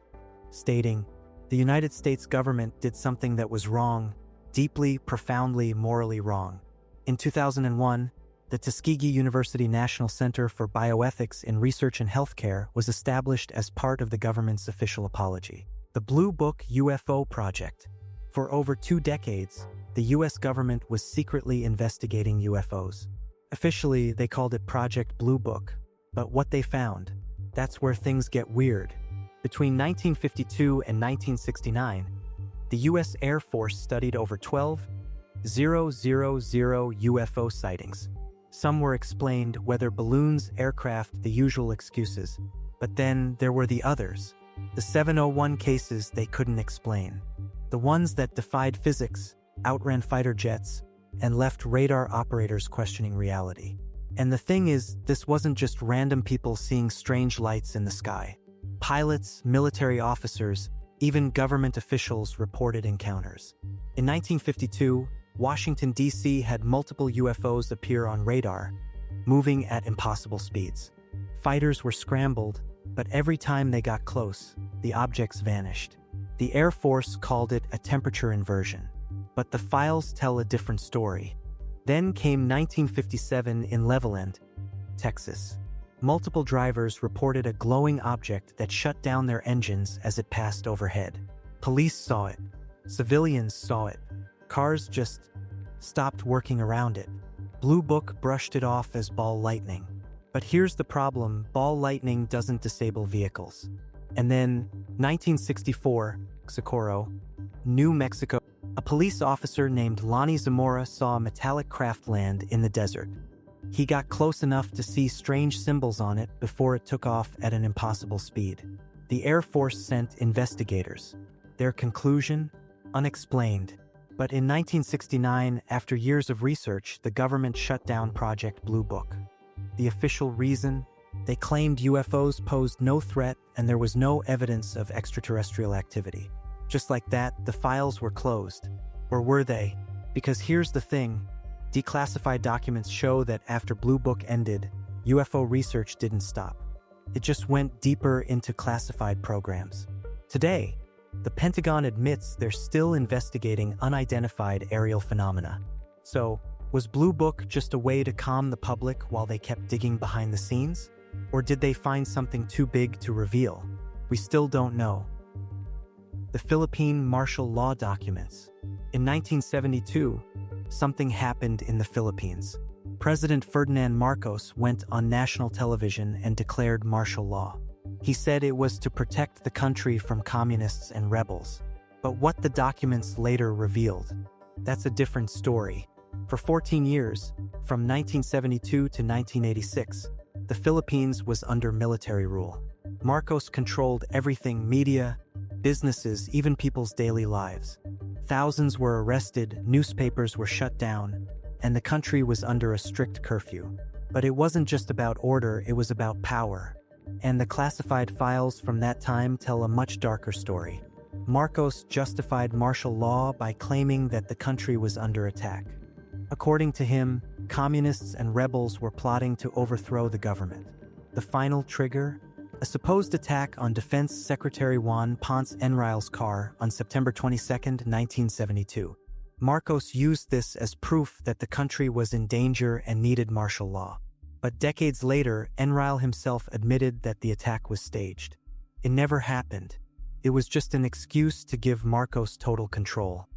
stating, "The United States government did something that was wrong, deeply, profoundly, morally wrong." In 2001, the Tuskegee University National Center for Bioethics in Research and Healthcare was established as part of the government's official apology. The Blue Book UFO Project. For over 2 decades, the U.S. government was secretly investigating UFOs. Officially, they called it Project Blue Book, but what they found, that's where things get weird. Between 1952 and 1969, the U.S. Air Force studied over 12,000 UFO sightings. Some were explained, weather balloons, aircraft, the usual excuses. But then there were the others, the 701 cases they couldn't explain. The ones that defied physics, outran fighter jets, and left radar operators questioning reality. And the thing is, this wasn't just random people seeing strange lights in the sky. Pilots, military officers, even government officials reported encounters. In 1952, Washington, D.C. had multiple UFOs appear on radar, moving at impossible speeds. Fighters were scrambled, but every time they got close, the objects vanished. The Air Force called it a temperature inversion, but the files tell a different story. Then came 1957 in Levelland, Texas. Multiple drivers reported a glowing object that shut down their engines as it passed overhead. Police saw it. Civilians saw it. Cars just stopped working around it. Blue Book brushed it off as ball lightning. But here's the problem, ball lightning doesn't disable vehicles. And then, 1964, Socorro, New Mexico, a police officer named Lonnie Zamora saw a metallic craft land in the desert. He got close enough to see strange symbols on it before it took off at an impossible speed. The Air Force sent investigators. Their conclusion? Unexplained. But in 1969, after years of research, the government shut down Project Blue Book. The official reason? They claimed UFOs posed no threat and there was no evidence of extraterrestrial activity. Just like that, the files were closed. Or were they? Because here's the thing, declassified documents show that after Blue Book ended, UFO research didn't stop. It just went deeper into classified programs. Today, the Pentagon admits they're still investigating unidentified aerial phenomena. So, was Blue Book just a way to calm the public while they kept digging behind the scenes? Or did they find something too big to reveal? We still don't know. The Philippine martial law documents. In 1972, something happened in the Philippines. President Ferdinand Marcos went on national television and declared martial law. He said it was to protect the country from communists and rebels. But what the documents later revealed, that's a different story. For 14 years, from 1972 to 1986, the Philippines was under military rule. Marcos controlled everything: media, businesses, even people's daily lives. Thousands were arrested, newspapers were shut down, and the country was under a strict curfew. But it wasn't just about order, it was about power. And the classified files from that time tell a much darker story. Marcos justified martial law by claiming that the country was under attack. According to him, communists and rebels were plotting to overthrow the government. The final trigger? A supposed attack on Defense Secretary Juan Ponce Enriquez's car on September 22, 1972. Marcos used this as proof that the country was in danger and needed martial law. But decades later, Enrile himself admitted that the attack was staged. It never happened. It was just an excuse to give Marcos total control.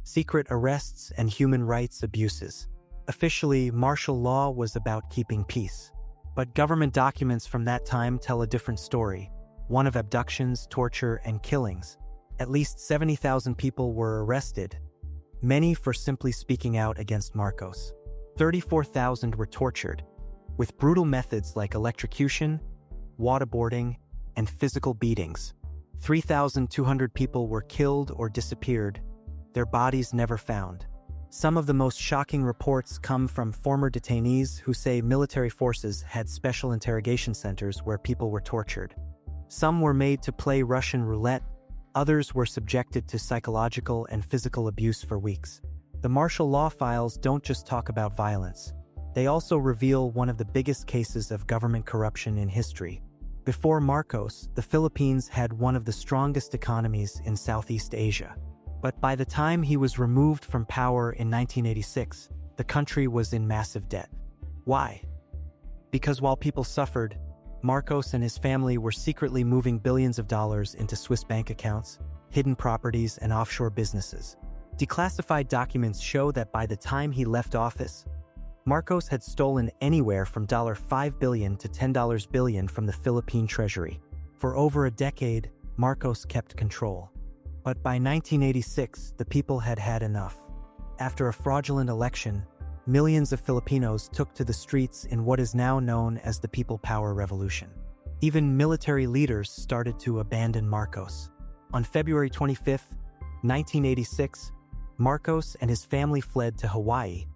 Secret arrests and human rights abuses. Officially, martial law was about keeping peace. But government documents from that time tell a different story, one of abductions, torture, and killings. At least 70,000 people were arrested, many for simply speaking out against Marcos. 34,000 were tortured, with brutal methods like electrocution, waterboarding, and physical beatings. 3,200 people were killed or disappeared, their bodies never found. Some of the most shocking reports come from former detainees who say military forces had special interrogation centers where people were tortured. Some were made to play Russian roulette, others were subjected to psychological and physical abuse for weeks. The martial law files don't just talk about violence. They also reveal one of the biggest cases of government corruption in history. Before Marcos, the Philippines had one of the strongest economies in Southeast Asia. But by the time he was removed from power in 1986, the country was in massive debt. Why? Because while people suffered, Marcos and his family were secretly moving billions of dollars into Swiss bank accounts, hidden properties, and offshore businesses. Declassified documents show that by the time he left office, Marcos had stolen anywhere from $5 billion to $10 billion from the Philippine treasury. For over a decade, Marcos kept control. But by 1986, the people had had enough. After a fraudulent election, millions of Filipinos took to the streets in what is now known as the People Power Revolution. Even military leaders started to abandon Marcos. On February 25, 1986, Marcos and his family fled to Hawaii,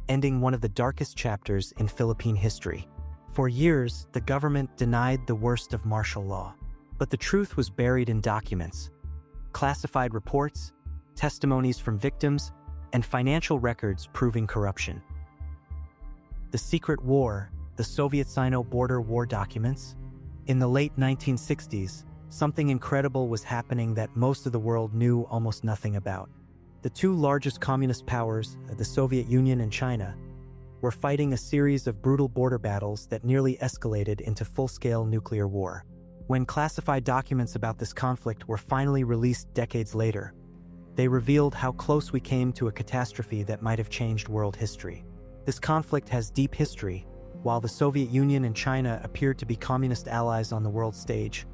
ending one of the darkest chapters in Philippine history. For years, the government denied the worst of martial law. But the truth was buried in documents, classified reports, testimonies from victims, and financial records proving corruption. The Secret War, the Soviet-Sino border war documents. In the late 1960s, something incredible was happening that most of the world knew almost nothing about. The two largest communist powers, the Soviet Union and China, were fighting a series of brutal border battles that nearly escalated into full-scale nuclear war. When classified documents about this conflict were finally released decades later, they revealed how close we came to a catastrophe that might have changed world history. This conflict has deep history. While the Soviet Union and China appeared to be communist allies on the world stage,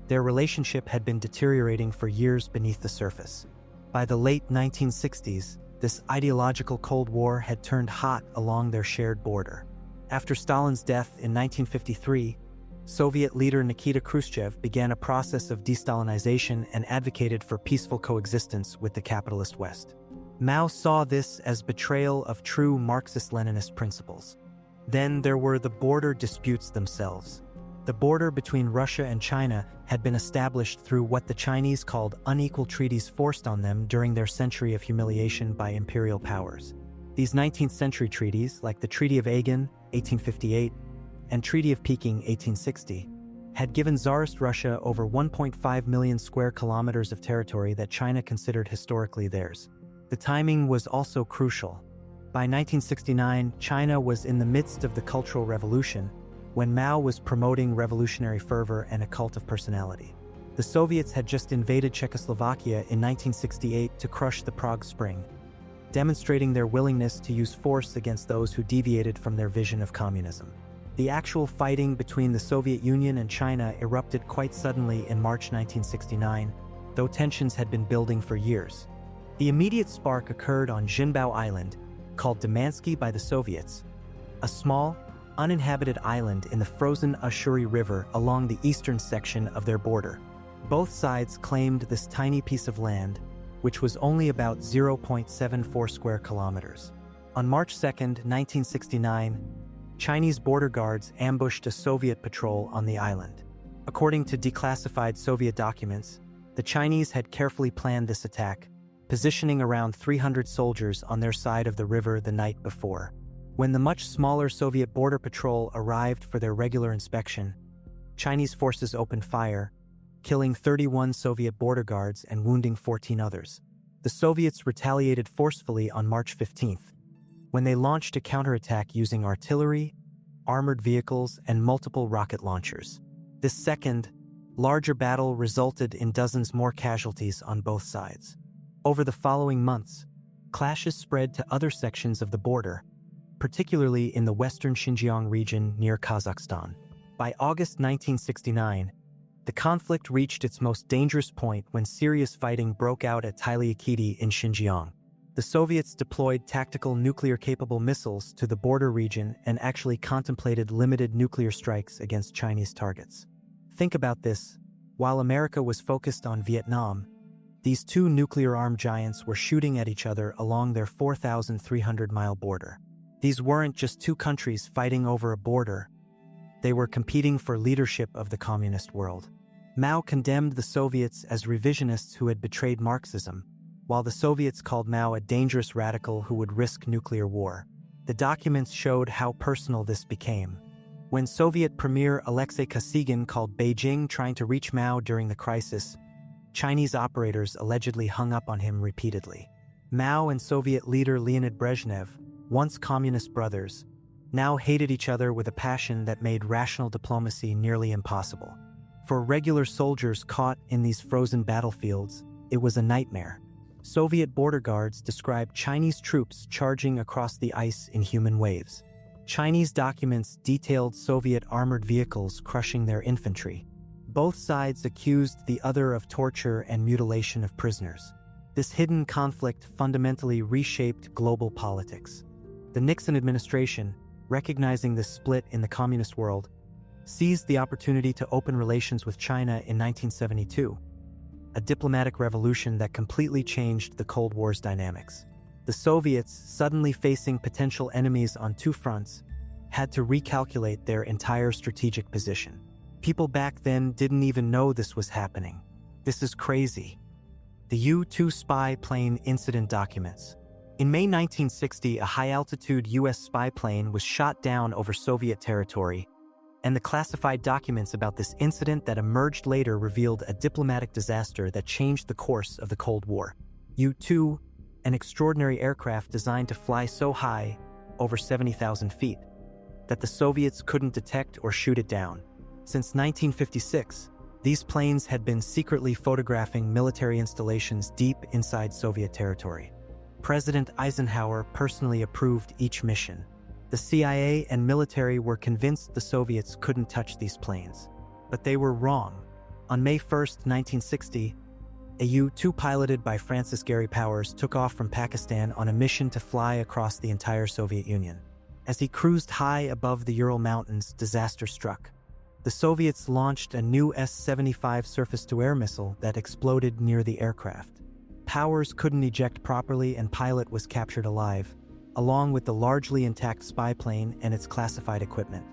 their relationship had been deteriorating for years beneath the surface. By the late 1960s, this ideological Cold War had turned hot along their shared border. After Stalin's death in 1953, Soviet leader Nikita Khrushchev began a process of de-Stalinization and advocated for peaceful coexistence with the capitalist West. Mao saw this as betrayal of true Marxist-Leninist principles. Then there were the border disputes themselves. The border between Russia and China had been established through what the Chinese called unequal treaties forced on them during their century of humiliation by imperial powers. These 19th century treaties, like the Treaty of Agen, 1858, and Treaty of Peking, 1860, had given Tsarist Russia over 1.5 million square kilometers of territory that China considered historically theirs. The timing was also crucial. By 1969, China was in the midst of the Cultural Revolution, when Mao was promoting revolutionary fervor and a cult of personality. The Soviets had just invaded Czechoslovakia in 1968 to crush the Prague Spring, demonstrating their willingness to use force against those who deviated from their vision of communism. The actual fighting between the Soviet Union and China erupted quite suddenly in March 1969, though tensions had been building for years. The immediate spark occurred on Jinbao Island, called Damansky by the Soviets, a small, uninhabited island in the frozen Ushuri River along the eastern section of their border. Both sides claimed this tiny piece of land, which was only about 0.74 square kilometers. On March 2, 1969, Chinese border guards ambushed a Soviet patrol on the island. According to declassified Soviet documents, the Chinese had carefully planned this attack, positioning around 300 soldiers on their side of the river the night before. When the much smaller Soviet border patrol arrived for their regular inspection, Chinese forces opened fire, killing 31 Soviet border guards and wounding 14 others. The Soviets retaliated forcefully on March 15th, when they launched a counterattack using artillery, armored vehicles, and multiple rocket launchers. This second, larger battle resulted in dozens more casualties on both sides. Over the following months, clashes spread to other sections of the border, particularly in the western Xinjiang region near Kazakhstan. By August 1969, the conflict reached its most dangerous point when serious fighting broke out at Taliakiti in Xinjiang. The Soviets deployed tactical nuclear-capable missiles to the border region and actually contemplated limited nuclear strikes against Chinese targets. Think about this. While America was focused on Vietnam, these two nuclear-armed giants were shooting at each other along their 4,300-mile border. These weren't just two countries fighting over a border. They were competing for leadership of the communist world. Mao condemned the Soviets as revisionists who had betrayed Marxism, while the Soviets called Mao a dangerous radical who would risk nuclear war. The documents showed how personal this became. When Soviet Premier Alexei Kosygin called Beijing trying to reach Mao during the crisis, Chinese operators allegedly hung up on him repeatedly. Mao and Soviet leader Leonid Brezhnev, once communist brothers, now hated each other with a passion that made rational diplomacy nearly impossible. For regular soldiers caught in these frozen battlefields, it was a nightmare. Soviet border guards described Chinese troops charging across the ice in human waves. Chinese documents detailed Soviet armored vehicles crushing their infantry. Both sides accused the other of torture and mutilation of prisoners. This hidden conflict fundamentally reshaped global politics. The Nixon administration, recognizing this split in the communist world, seized the opportunity to open relations with China in 1972, a diplomatic revolution that completely changed the Cold War's dynamics. The Soviets, suddenly facing potential enemies on two fronts, had to recalculate their entire strategic position. People back then didn't even know this was happening. This is crazy. The U-2 spy plane incident documents. In May 1960, a high-altitude U.S. spy plane was shot down over Soviet territory, and the classified documents about this incident that emerged later revealed a diplomatic disaster that changed the course of the Cold War. U-2, an extraordinary aircraft designed to fly so high, over 70,000 feet, that the Soviets couldn't detect or shoot it down. Since 1956, these planes had been secretly photographing military installations deep inside Soviet territory. President Eisenhower personally approved each mission. The CIA and military were convinced the Soviets couldn't touch these planes. But they were wrong. On May 1, 1960, a U-2 piloted by Francis Gary Powers took off from Pakistan on a mission to fly across the entire Soviet Union. As he cruised high above the Ural Mountains, disaster struck. The Soviets launched a new S-75 surface-to-air missile that exploded near the aircraft. Powers couldn't eject properly and pilot was captured alive, along with the largely intact spy plane and its classified equipment.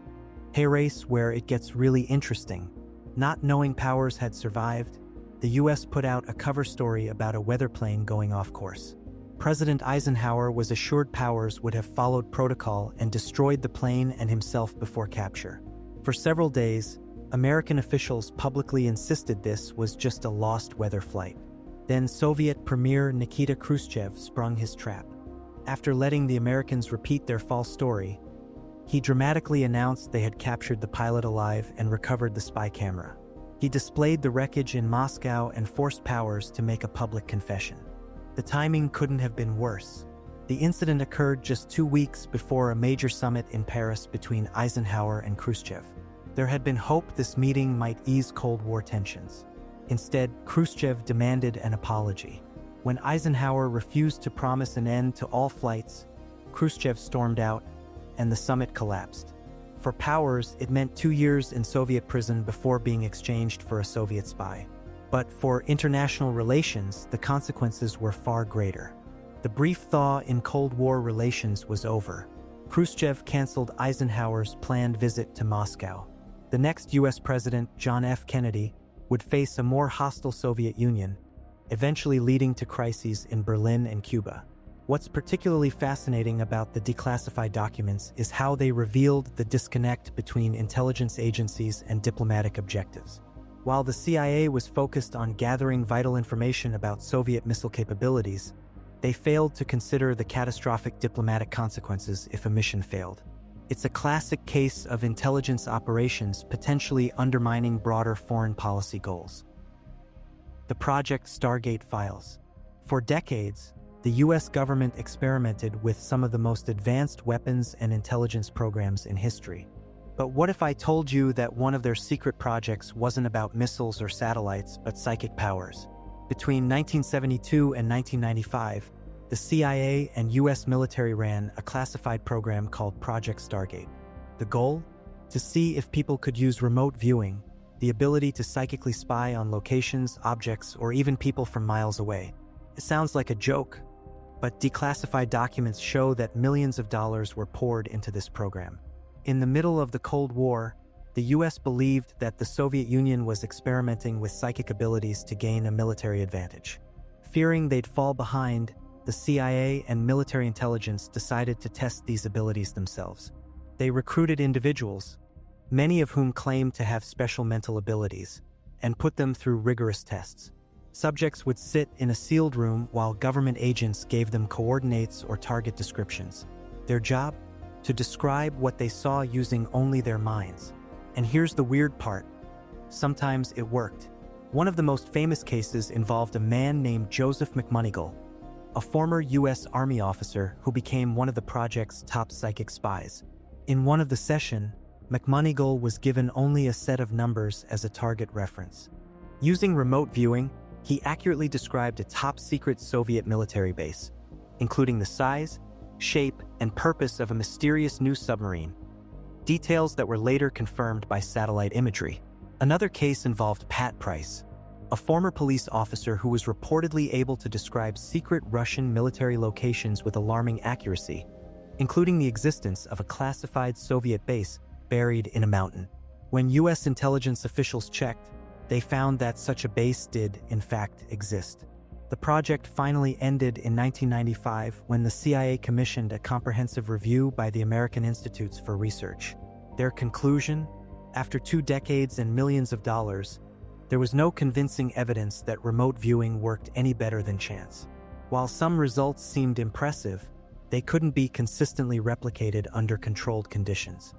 Here's where it gets really interesting. Not knowing Powers had survived, the US put out a cover story about a weather plane going off course. President Eisenhower was assured Powers would have followed protocol and destroyed the plane and himself before capture. For several days, American officials publicly insisted this was just a lost weather flight. Then Soviet Premier Nikita Khrushchev sprung his trap. After letting the Americans repeat their false story, he dramatically announced they had captured the pilot alive and recovered the spy camera. He displayed the wreckage in Moscow and forced Powers to make a public confession. The timing couldn't have been worse. The incident occurred just 2 weeks before a major summit in Paris between Eisenhower and Khrushchev. There had been hope this meeting might ease Cold War tensions. Instead, Khrushchev demanded an apology. When Eisenhower refused to promise an end to all flights, Khrushchev stormed out, and the summit collapsed. For Powers, it meant 2 years in Soviet prison before being exchanged for a Soviet spy. But for international relations, the consequences were far greater. The brief thaw in Cold War relations was over. Khrushchev canceled Eisenhower's planned visit to Moscow. The next U.S. president, John F. Kennedy, would face a more hostile Soviet Union, eventually leading to crises in Berlin and Cuba. What's particularly fascinating about the declassified documents is how they revealed the disconnect between intelligence agencies and diplomatic objectives. While the CIA was focused on gathering vital information about Soviet missile capabilities, they failed to consider the catastrophic diplomatic consequences if a mission failed. It's a classic case of intelligence operations potentially undermining broader foreign policy goals. The Project Stargate files. For decades, the U.S. government experimented with some of the most advanced weapons and intelligence programs in history. But what if I told you that one of their secret projects wasn't about missiles or satellites, but psychic powers? Between 1972 and 1995, the CIA and U.S. military ran a classified program called Project Stargate. The goal? To see if people could use remote viewing, the ability to psychically spy on locations, objects, or even people from miles away. It sounds like a joke, but declassified documents show that millions of dollars were poured into this program. In the middle of the Cold War, the U.S. believed that the Soviet Union was experimenting with psychic abilities to gain a military advantage. Fearing they'd fall behind, the CIA and military intelligence decided to test these abilities themselves. They recruited individuals, many of whom claimed to have special mental abilities, and put them through rigorous tests. Subjects would sit in a sealed room while government agents gave them coordinates or target descriptions. Their job? To describe what they saw using only their minds. And here's the weird part. Sometimes it worked. One of the most famous cases involved a man named Joseph McMoneagle, a former U.S. Army officer who became one of the project's top psychic spies. In one of the sessions, McMoneagle was given only a set of numbers as a target reference. Using remote viewing, he accurately described a top-secret Soviet military base, including the size, shape, and purpose of a mysterious new submarine, details that were later confirmed by satellite imagery. Another case involved Pat Price, a former police officer who was reportedly able to describe secret Russian military locations with alarming accuracy, including the existence of a classified Soviet base buried in a mountain. When U.S. intelligence officials checked, they found that such a base did, in fact, exist. The project finally ended in 1995 when the CIA commissioned a comprehensive review by the American Institutes for Research. Their conclusion? After 2 decades and millions of dollars, there was no convincing evidence that remote viewing worked any better than chance. While some results seemed impressive, they couldn't be consistently replicated under controlled conditions.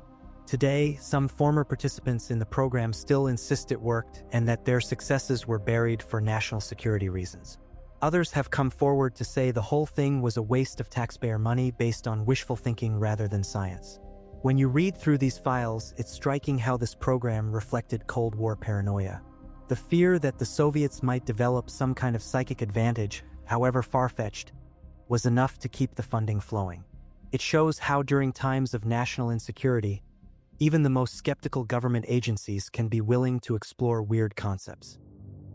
Today, some former participants in the program still insist it worked and that their successes were buried for national security reasons. Others have come forward to say the whole thing was a waste of taxpayer money based on wishful thinking rather than science. When you read through these files, it's striking how this program reflected Cold War paranoia. The fear that the Soviets might develop some kind of psychic advantage, however far-fetched, was enough to keep the funding flowing. It shows how during times of national insecurity, even the most skeptical government agencies can be willing to explore weird concepts.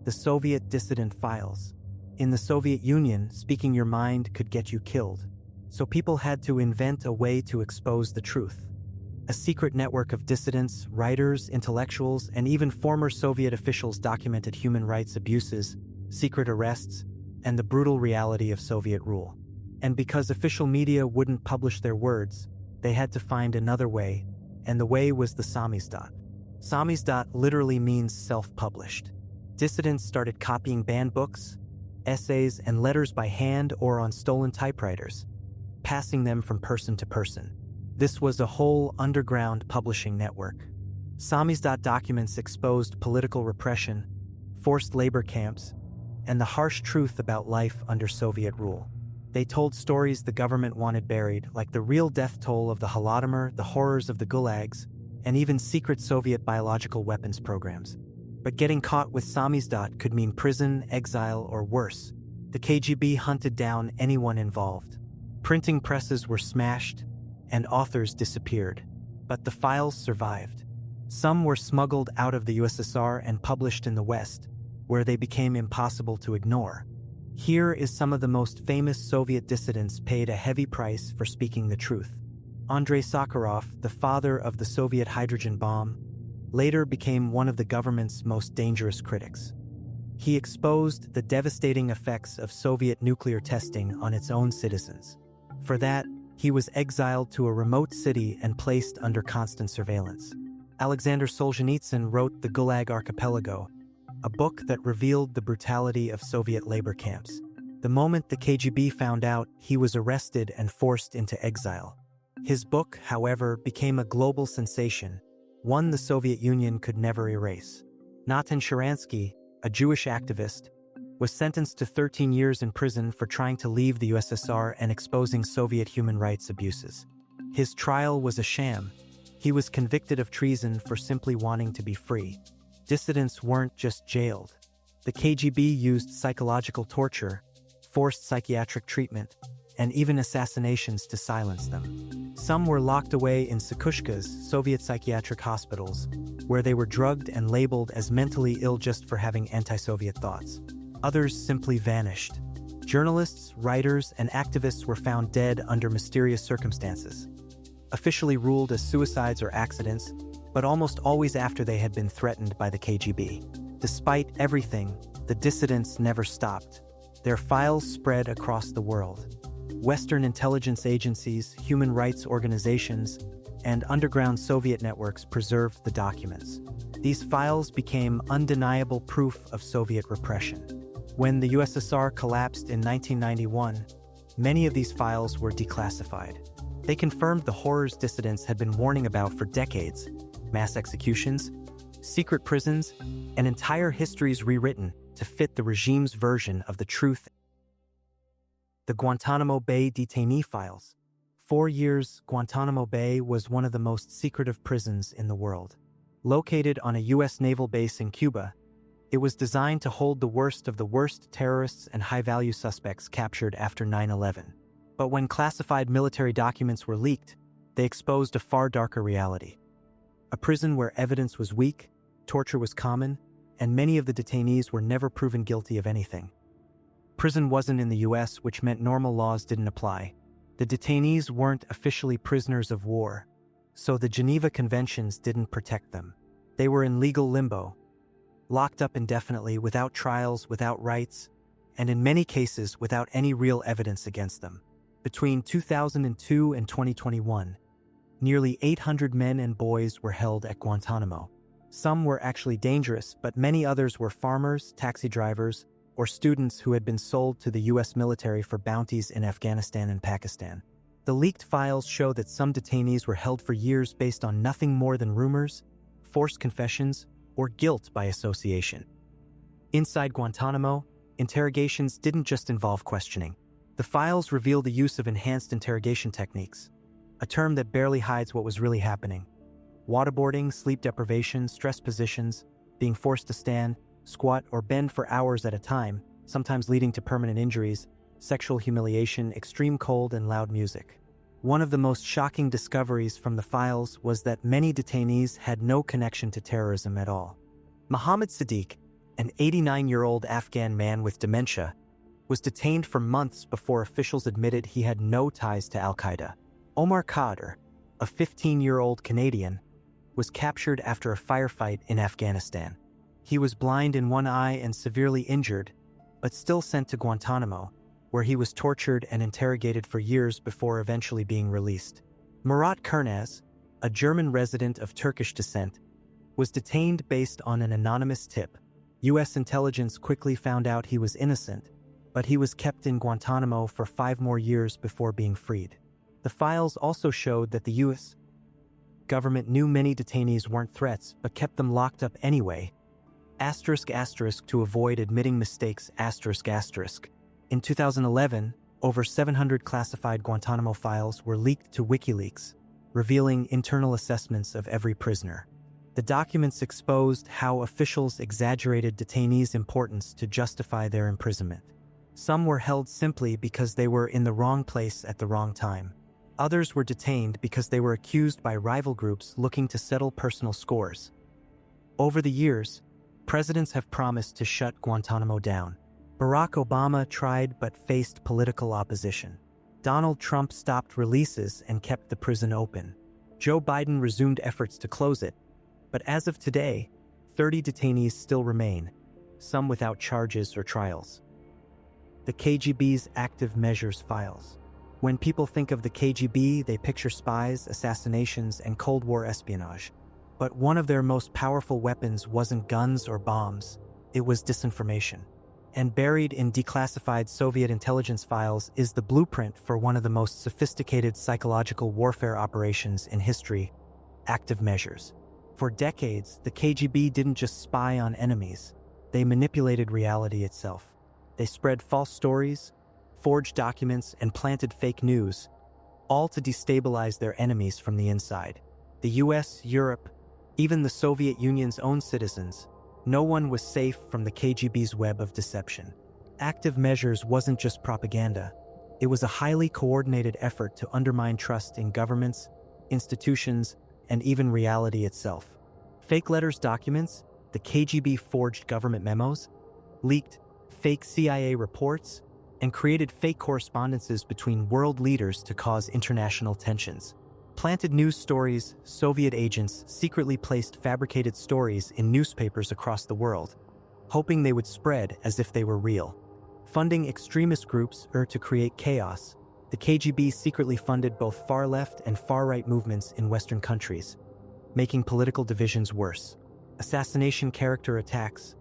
The Soviet dissident files. In the Soviet Union, speaking your mind could get you killed, so people had to invent a way to expose the truth. A secret network of dissidents, writers, intellectuals, and even former Soviet officials documented human rights abuses, secret arrests, and the brutal reality of Soviet rule. And because official media wouldn't publish their words, they had to find another way, and the way was the samizdat. Samizdat literally means self-published. Dissidents started copying banned books, essays, and letters by hand or on stolen typewriters, passing them from person to person. This was a whole underground publishing network. Samizdat documents exposed political repression, forced labor camps, and the harsh truth about life under Soviet rule. They told stories the government wanted buried, like the real death toll of the Holodomor, the horrors of the gulags, and even secret Soviet biological weapons programs. But getting caught with samizdat could mean prison, exile, or worse. The KGB hunted down anyone involved. Printing presses were smashed, and authors disappeared. But the files survived. Some were smuggled out of the USSR and published in the West, where they became impossible to ignore. Here is some of the most famous Soviet dissidents paid a heavy price for speaking the truth. Andrei Sakharov, the father of the Soviet hydrogen bomb, later became one of the government's most dangerous critics. He exposed the devastating effects of Soviet nuclear testing on its own citizens. For that, he was exiled to a remote city and placed under constant surveillance. Alexander Solzhenitsyn wrote The Gulag Archipelago, a book that revealed the brutality of Soviet labor camps. The moment the KGB found out, he was arrested and forced into exile. His book, however, became a global sensation, one the Soviet Union could never erase. Natan Sharansky, a Jewish activist, was sentenced to 13 years in prison for trying to leave the USSR and exposing Soviet human rights abuses. His trial was a sham. He was convicted of treason for simply wanting to be free. Dissidents weren't just jailed. The KGB used psychological torture, forced psychiatric treatment, and even assassinations to silence them. Some were locked away in Psikhushkas, Soviet psychiatric hospitals, where they were drugged and labeled as mentally ill just for having anti-Soviet thoughts. Others simply vanished. Journalists, writers, and activists were found dead under mysterious circumstances, officially ruled as suicides or accidents, but almost always after they had been threatened by the KGB. Despite everything, the dissidents never stopped. Their files spread across the world. Western intelligence agencies, human rights organizations, and underground Soviet networks preserved the documents. These files became undeniable proof of Soviet repression. When the USSR collapsed in 1991, many of these files were declassified. They confirmed the horrors dissidents had been warning about for decades: mass executions, secret prisons, and entire histories rewritten to fit the regime's version of the truth. The Guantanamo Bay detainee files. 4 years, Guantanamo Bay was one of the most secretive prisons in the world. Located on a U.S. naval base in Cuba, it was designed to hold the worst of the worst terrorists and high-value suspects captured after 9/11. But when classified military documents were leaked, they exposed a far darker reality. A prison where evidence was weak, torture was common, and many of the detainees were never proven guilty of anything. Prison wasn't in the US, which meant normal laws didn't apply. The detainees weren't officially prisoners of war, so the Geneva Conventions didn't protect them. They were in legal limbo, locked up indefinitely, without trials, without rights, and in many cases without any real evidence against them. Between 2002 and 2021, nearly 800 men and boys were held at Guantanamo. Some were actually dangerous, but many others were farmers, taxi drivers, or students who had been sold to the U.S. military for bounties in Afghanistan and Pakistan. The leaked files show that some detainees were held for years based on nothing more than rumors, forced confessions, or guilt by association. Inside Guantanamo, interrogations didn't just involve questioning. The files reveal the use of enhanced interrogation techniques, a term that barely hides what was really happening. Waterboarding, sleep deprivation, stress positions, being forced to stand, squat, or bend for hours at a time, sometimes leading to permanent injuries, sexual humiliation, extreme cold, and loud music. One of the most shocking discoveries from the files was that many detainees had no connection to terrorism at all. Mohammed Sadiq, an 89-year-old Afghan man with dementia, was detained for months before officials admitted he had no ties to al-Qaeda. Omar Khadr, a 15-year-old Canadian, was captured after a firefight in Afghanistan. He was blind in one eye and severely injured, but still sent to Guantanamo, where he was tortured and interrogated for years before eventually being released. Murat Kurnaz, a German resident of Turkish descent, was detained based on an anonymous tip. U.S. intelligence quickly found out he was innocent, but he was kept in Guantanamo for 5 more years before being freed. The files also showed that the U.S. government knew many detainees weren't threats, but kept them locked up anyway, to avoid admitting mistakes, In 2011, over 700 classified Guantanamo files were leaked to WikiLeaks, revealing internal assessments of every prisoner. The documents exposed how officials exaggerated detainees' importance to justify their imprisonment. Some were held simply because they were in the wrong place at the wrong time. Others were detained because they were accused by rival groups looking to settle personal scores. Over the years, presidents have promised to shut Guantanamo down. Barack Obama tried but faced political opposition. Donald Trump stopped releases and kept the prison open. Joe Biden resumed efforts to close it, but as of today, 30 detainees still remain, some without charges or trials. The KGB's active measures files. When people think of the KGB, they picture spies, assassinations, and Cold War espionage. But one of their most powerful weapons wasn't guns or bombs, it was disinformation. And buried in declassified Soviet intelligence files is the blueprint for one of the most sophisticated psychological warfare operations in history: active measures. For decades, the KGB didn't just spy on enemies, they manipulated reality itself. They spread false stories, forged documents, and planted fake news, all to destabilize their enemies from the inside. The US, Europe, even the Soviet Union's own citizens, no one was safe from the KGB's web of deception. Active measures wasn't just propaganda. It was a highly coordinated effort to undermine trust in governments, institutions, and even reality itself. Fake letters, documents, the KGB forged government memos, leaked fake CIA reports, and created fake correspondences between world leaders to cause international tensions. Planted news stories, Soviet agents secretly placed fabricated stories in newspapers across the world, hoping they would spread as if they were real. Funding extremist groups or to create chaos, the KGB secretly funded both far-left and far-right movements in Western countries, making political divisions worse. Assassination character attacks.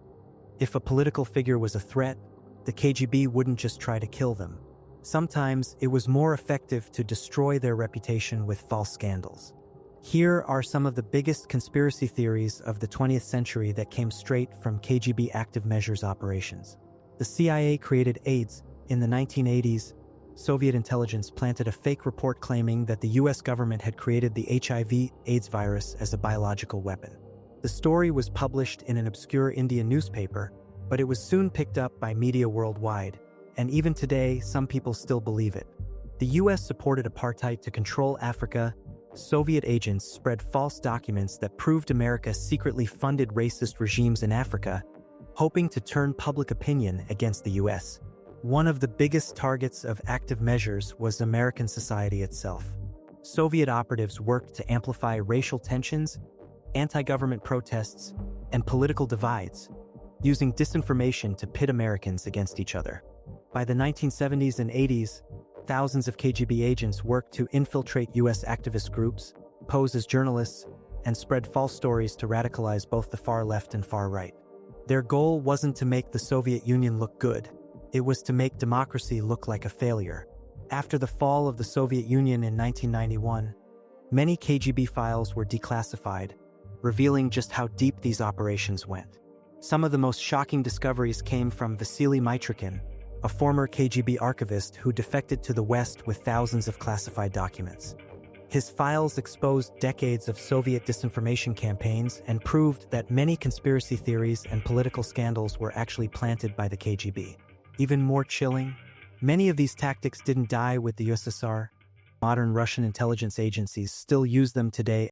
If a political figure was a threat, the KGB wouldn't just try to kill them. Sometimes it was more effective to destroy their reputation with false scandals. Here are some of the biggest conspiracy theories of the 20th century that came straight from KGB active measures operations. The CIA created AIDS. In the 1980s, Soviet intelligence planted a fake report claiming that the US government had created the HIV/AIDS virus as a biological weapon. The story was published in an obscure Indian newspaper, but it was soon picked up by media worldwide, and even today, some people still believe it. The US supported apartheid to control Africa. Soviet agents spread false documents that proved America secretly funded racist regimes in Africa, hoping to turn public opinion against the US. One of the biggest targets of active measures was American society itself. Soviet operatives worked to amplify racial tensions, anti-government protests, and political divides, using disinformation to pit Americans against each other. By the 1970s and 80s, thousands of KGB agents worked to infiltrate US activist groups, pose as journalists, and spread false stories to radicalize both the far left and far right. Their goal wasn't to make the Soviet Union look good, it was to make democracy look like a failure. After the fall of the Soviet Union in 1991, many KGB files were declassified, revealing just how deep these operations went. Some of the most shocking discoveries came from Vasily Mitrokhin, a former KGB archivist who defected to the West with thousands of classified documents. His files exposed decades of Soviet disinformation campaigns and proved that many conspiracy theories and political scandals were actually planted by the KGB. Even more chilling, many of these tactics didn't die with the USSR. Modern Russian intelligence agencies still use them today.